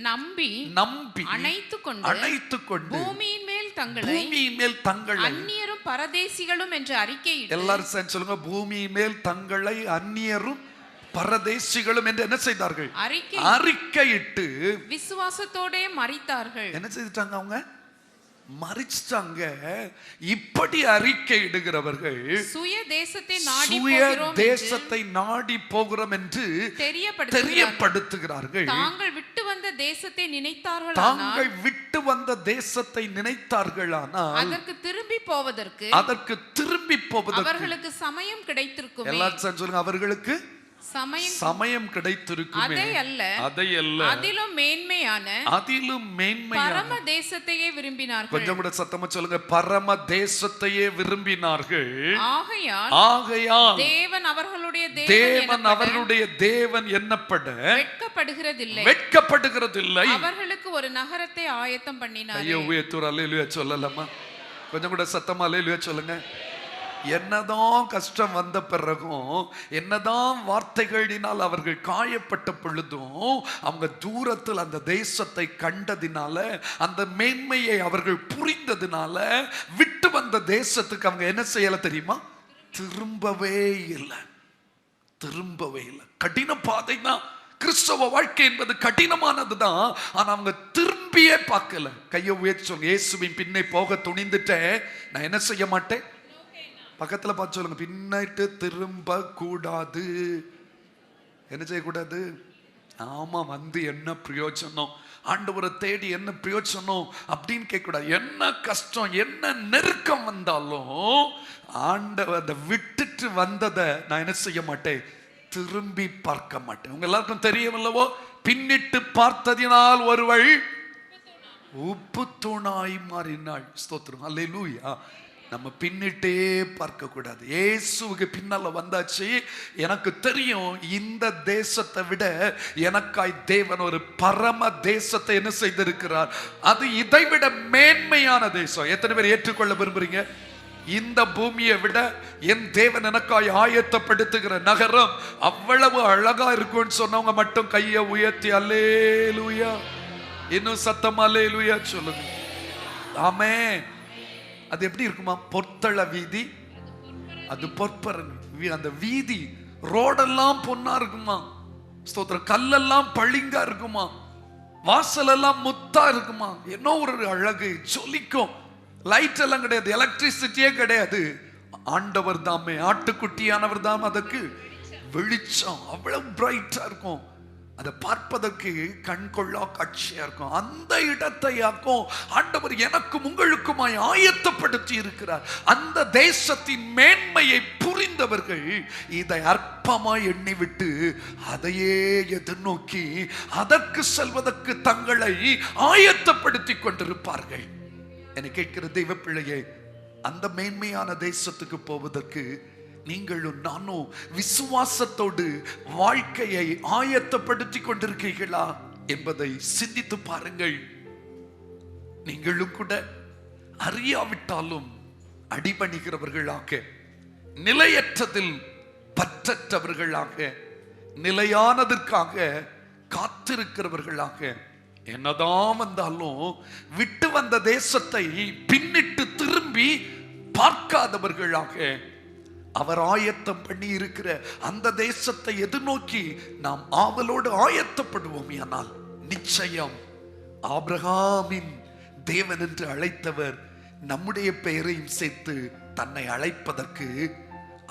நம்பி நம்பி அணைத்து கொண்டு பூமியின் மேல் தங்களை அந்நியரும் பரதேசிகளும் என்று அறிக்கையிட்டு, எல்லாரும் சேர்ந்து சொல்லுங்க, பூமியின் மேல் தங்களை அந்நியரும் பரதேசிகளும் என்று என்ன செய்தார்கள், அறிக்கையிட்டு விசுவாசத்தோட மரித்தார்கள். என்ன செய்துட்டாங்க, அவங்க மரிச்சிட்டாங்க. இப்படி அறிக்கை இடுகிறவர்கள் சுய தேசத்தை நாடி போகிறோம் என்று தெரியப்படுத்துகிறார்கள். தாங்கள் விட்டு வந்த தேசத்தை நினைத்தார்களானால் அதற்கு திரும்பி போவதற்கு அவர்களுக்கு சமயம் கிடைத்திருக்கும். எல்லாரும் சொல்லுங்க, அவர்களுக்கு சமயம் கிடைத்திருக்கும். அதை அல்ல, அதிலும் மேன்மையான பரம தேசத்தையே விரும்பினார்கள். கொஞ்சம் கூட சத்தமா சொல்லுங்க, பரம தேசத்தையே விரும்பினார்கள். ஆகையால் தேவன் அவர்களுடைய தேவன் எண்ணப்பட வெட்கப்படுகிறதில்லை. அவர்களுக்கு ஒரு நகரத்தை ஆயத்தம் பண்ணினார். ஐயோ, உயர்த்தூர் அல்லேலூயா சொல்லலாமா? கொஞ்சம் கூட சத்தமா அல்லேலூயா சொல்லுங்க. என்னதான் கஷ்டம் வந்த பிறகும், என்னதான் வார்த்தைகளினால் அவர்கள் காயப்பட்ட பொழுதும், அவங்க தூரத்தில் அந்த தேசத்தை கண்டதினால, அந்த மேன்மையை அவர்கள் புரிந்ததினால, விட்டு வந்த தேசத்துக்கு அவங்க என்ன செய்யல தெரியுமா, திரும்பவே இல்லை. கடின பாதை தான் கிறிஸ்தவ வாழ்க்கை என்பது, கடினமானது தான். ஆனா அவங்க திரும்பியே பார்க்கல. கையை உயர்த்தி சொல்லுங்க, இயேசுவின் பின்னே போக துணிந்துட்டேன், நான் என்ன செய்ய மாட்டேன். பக்கத்துல பார்த்து சொல்லுங்க, பின்னிட்டு திரும்ப கூடாது. என்ன செய்யக்கூடாது? ஆமா, வந்து என்ன பிரயோஜனம், ஆண்டவரை தேடி என்ன பிரயோஜனம் அப்படின்னு கேட்க கூடாது. என்ன கஷ்டம், என்ன நெருக்கம் வந்தாலும் ஆண்டவர் அதை விட்டுட்டு வந்ததை நான் என்ன செய்ய மாட்டேன், திரும்பி பார்க்க மாட்டேன். உங்க எல்லாருக்கும் தெரியுமல்லவோ, பின்னிட்டு பார்த்ததினால் ஒருவள் உப்பு தூணாய் மாறினாள். ஸ்தோத்திரம், அல்லேலூயா. நம்ம பின்னிட்டே பார்க்க கூடாது. இயேசுவுக்கு பின்னால வந்தாச்சு. எனக்கு தெரியும், இந்த தேசத்தை விட எனக்காய் தேவன் ஒரு பரம தேசத்தை என்ன செய்திருக்கிறார். அது இதைவிட மேன்மையான தேசம். எத்தனை பேர் ஏற்றுக்கொள்ள விரும்புறீங்க? இந்த பூமியை விட என் தேவன் எனக்காய் ஆயத்தப்படுத்துகிற நகரம் அவ்வளவு அழகா இருக்கும்னு சொன்னவங்க மட்டும் கையை உயர்த்தி அல்லேலூயா, இன்னும் சத்தம் அல்லேலூயா சொல்லுங்க. ஆமென். அது எப்படி இருக்குமா? பொற்தள வீதி, அது பொற்பரன். அந்த வீதி ரோடெல்லாம் பொன்னா இருக்குமா, ஸ்தோத்திரம். கல்லெல்லாம் பளிங்கா இருக்குமா, வாசல் எல்லாம் முத்தா இருக்குமா. என்ன ஒரு அழகு, ஜொலிக்கும். லைட் எல்லாம் கிடையாது, எலக்ட்ரிசிட்டியே கிடையாது. ஆண்டவர் தாமே, ஆட்டுக்குட்டியானவர் தாம் அதுக்கு வெளிச்சம். அவ்வளவு பிரைட்டா இருக்கும். அதை பார்ப்பதற்கு கண்கொள்ளா காட்சியா இருக்கும். அந்த இடத்தையாக்கும் ஆண்டவர் எனக்கும் உங்களுக்குமாய் ஆயத்தப்படுத்தி இருக்கிறார். அந்த தேசத்தின் மேன்மையை புரிந்தவர்கள் இதை அற்பமாய் எண்ணிவிட்டு அதையே எதிர்நோக்கி அதற்கு செல்வதற்கு தங்களை ஆயத்தப்படுத்தி கொண்டிருப்பார்கள். என்னை கேட்கிற தெய்வ பிள்ளையே, அந்த மேன்மையான தேசத்துக்கு போவதற்கு நீங்களும் நானும் விசுவாசத்தோடு வாழ்க்கையை ஆயத்தப்படுத்தி கொண்டிருக்கிறீர்களா என்பதை சிந்தித்து பாருங்கள். நீங்களும் கூட அறியாவிட்டாலும் அடிபணிகிறவர்களாக, நிலையற்றதில் பற்றற்றவர்களாக, நிலையானதற்காக காத்திருக்கிறவர்களாக, என்னதான் வந்தாலும் விட்டு வந்த தேசத்தை பின்னிட்டு திரும்பி பார்க்காதவர்களாக, அவர் ஆயத்தம் பண்ணி இருக்கிற அந்த தேசத்தை எதிர்நோக்கி நாம் ஆவலோடு ஆயத்தப்படுவோம். ஆனால் நிச்சயம் ஆபிரகாமின் தேவன் என்று அழைத்தவர் நம்முடைய பெயரையும் சேர்த்து தன்னை அழைப்பதற்கு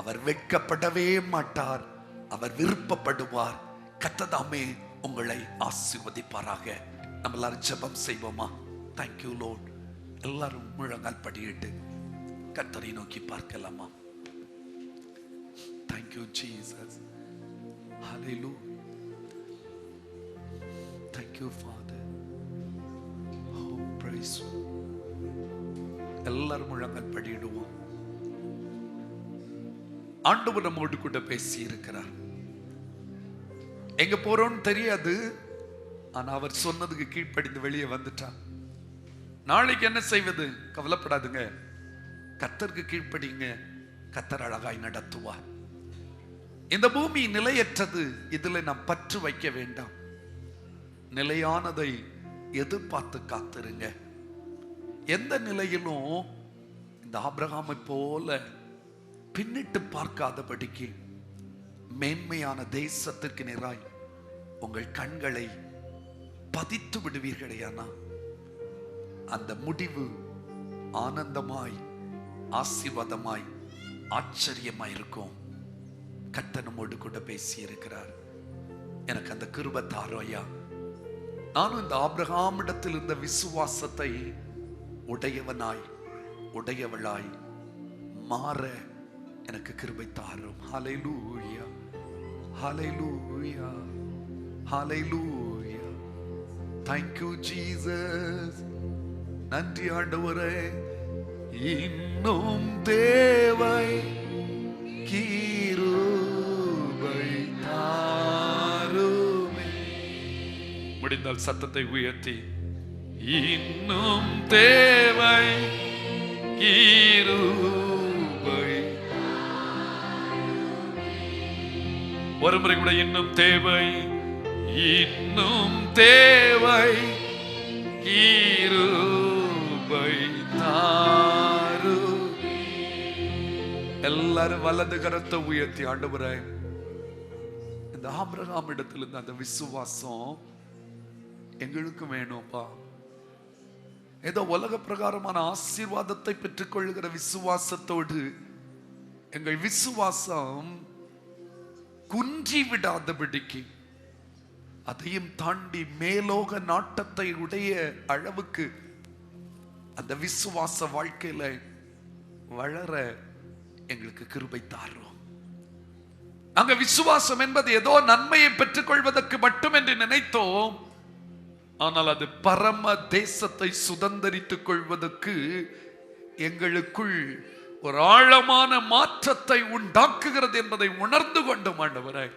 அவர் வெட்கப்படவே மாட்டார். அவர் விருப்பப்படுவார். கர்த்தர் உங்களை ஆசீர்வதிப்பாராக. நம்ம எல்லாரும் ஜெபம் செய்வோமா? Thank you Lord. எல்லாரும் முழங்கால் படியிட்டு கர்த்தரை நோக்கி பார்க்கலாமா? Thank you Jesus. Hallelujah. Thank you Father. Oh praise you. எல்லாரும் முழங்கால் படியிடுவோம். ஆண்டவர் நம்மோடு கூட பேசி இருக்கிறார். எங்க போறோம்னு தெரியாது, ஆனா அவர் சொன்னதுக்கு கீழ்ப்படிந்து வெளியே வந்துட்டான். நாளைக்கு என்ன செய்வது? கவலைப்படாதுங்க. கர்த்தருக்கு கீழ்ப்படிங்க, கர்த்தர் அழகாய் நடத்துவார். இந்த பூமி நிலையற்றது, இதுல நாம் பற்று வைக்க வேண்டாம். நிலையானதை எதிர்பார்த்து காத்திருங்க. எந்த நிலையிலும் இந்த ஆபிரகாமை போல பின்னிட்டு பார்க்காதபடிக்கு மேன்மையான தேசத்திற்கு நேராய் உங்கள் கண்களை பதித்து விடுவீர்களேயானா அந்த முடிவு ஆனந்தமாய், ஆசீர்வாதமாய், ஆச்சரியமாய் இருக்கும். கர்த்தர் நம்மோடு கூட பேசி இருக்கிறார். எனக்கு அந்த கிருபை தாரும் ஐயா. நானும் இந்த ஆபிரகாமிடத்தில் இருந்த விசுவாசத்தை உடையவனாய், உடையவளாய் மாற எனக்கு கிருபை தாரும். ஹல்லேலூயா, ஹல்லேலூயா, ஹல்லேலூயா. Thank you Jesus. நன்றி ஆண்டவரே. இன்னும் தேவை கிருபை தாருமே. முடிந்தால் சத்தத்தை உயர்த்தி, இன்னும் தேவை கிருபை. ஒரு முறை கூட, இன்னும் தேவை, இன்னும் தேவை கிருபை தாரு. எல்லாரும் வலது கரத்தை உயர்த்தி, ஆண்டவரே இந்த ஆபிரகாம் இடத்துல இருந்த அந்த விசுவாசம் எங்களுக்கு வேணும்பா. ஏதோ உலக பிரகாரமான ஆசீர்வாதத்தை பெற்றுக் கொள்ளுகிற விசுவாசத்தோடு எங்கள் விசுவாசம் குன்றி விடாதபடிக்கு, அதையும் தாண்டி மேலோக நாட்டத்தை உடைய அளவுக்கு அந்த விசுவாச வாழ்க்கையில வளர எங்களுக்கு கிருபை தாரும். அங்க விசுவாசம் என்பது ஏதோ நன்மையை பெற்றுக் கொள்வதற்கு மட்டும் என்று நினைத்தோம். ஆனால் அது பரம தேசத்தை சுதந்தரித்துக் கொள்வதற்கு எங்களுக்குள் ஒரு ஆழமான மாற்றத்தை உண்டாக்குகிறது என்பதை உணர்ந்து கொண்டோம். ஆண்டவரே,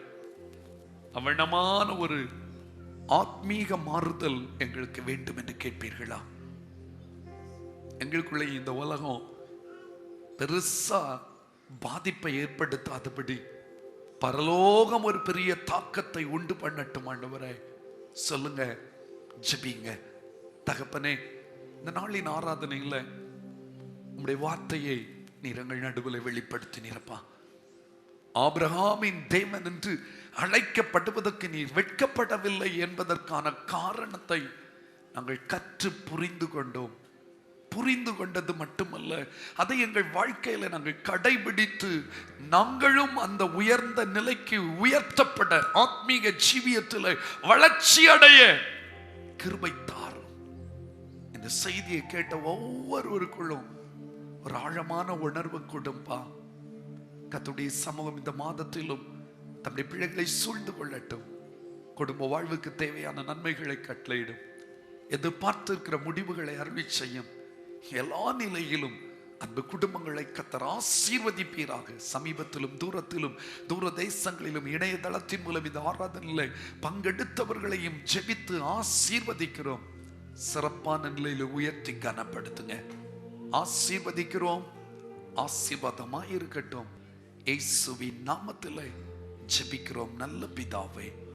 அவனமான ஒரு ஆத்மீக மாறுதல் எங்களுக்கு வேண்டும் என்று கேட்பீர்களா? எங்களுக்குள்ளே இந்த உலகம் பெருசா பாதிப்பை ஏற்படுத்தாதபடி பரலோகம் ஒரு பெரிய தாக்கத்தை உண்டு பண்ணட்டும். ஆண்டவரே சொல்லுங்க, ஜெபிங்க. தகப்பனே, இந்த நாளின் ஆராதனையில உம்முடைய வார்த்தையை நீர் எங்கள் நடுவில் வெளிப்படுத்தினீரப்பா. ஆபிரகாமின் தேவன் என்று அழைக்கப்படுவதற்கு நீர் வெட்கப்படவில்லை என்பதற்கான காரணத்தை நாங்கள் கற்று புரிந்து கொண்டோம். புரிந்து கொண்டது மட்டுமல்ல, அதை எங்கள் வாழ்க்கையில நாங்கள் கடைபிடித்து நாங்களும் அந்த உயர்ந்த நிலைக்கு உயர்த்தப்பட, ஆத்மீக ஜீவியத்தில் வளர்ச்சி அடைய கிருபை தாரும். இந்த செய்தியை கேட்ட ஒவ்வொருவருக்குள்ளும் ஒரு ஆழமான உணர்வு கொடுப்பா. கர்த்தருடைய சமூகம் இந்த மாதத்திலும் தம்முடைய பிள்ளைகளை சூழ்ந்து கொள்ளட்டும். குடும்ப வாழ்வுக்கு தேவையான நன்மைகளை கட்டளையிடும். எதிர்பார்த்திருக்கிற முடிவுகளை அருளி செய்யும். எல்லா நிலையிலும் அந்த குடும்பங்களை கர்த்தர் ஆசீர்வதிப்பீராக. சமீபத்திலும் தூரத்திலும், தூர தேசங்களிலும் இணையதளத்தின் மூலம் இந்த ஆராதனையில் பங்கெடுத்தவர்களையும் ஜெபித்து ஆசீர்வதிக்கிறோம். சிறப்பான நிலையில உயர்த்தி கனப்படுத்துங்க. ஆசீர்வதிக்கிறோம். ஆசீர்வாதமாய் இருக்கட்டும். இயேசுவின் நாமத்திலே ஜெபிக்கிறோம் நல்ல பிதாவே.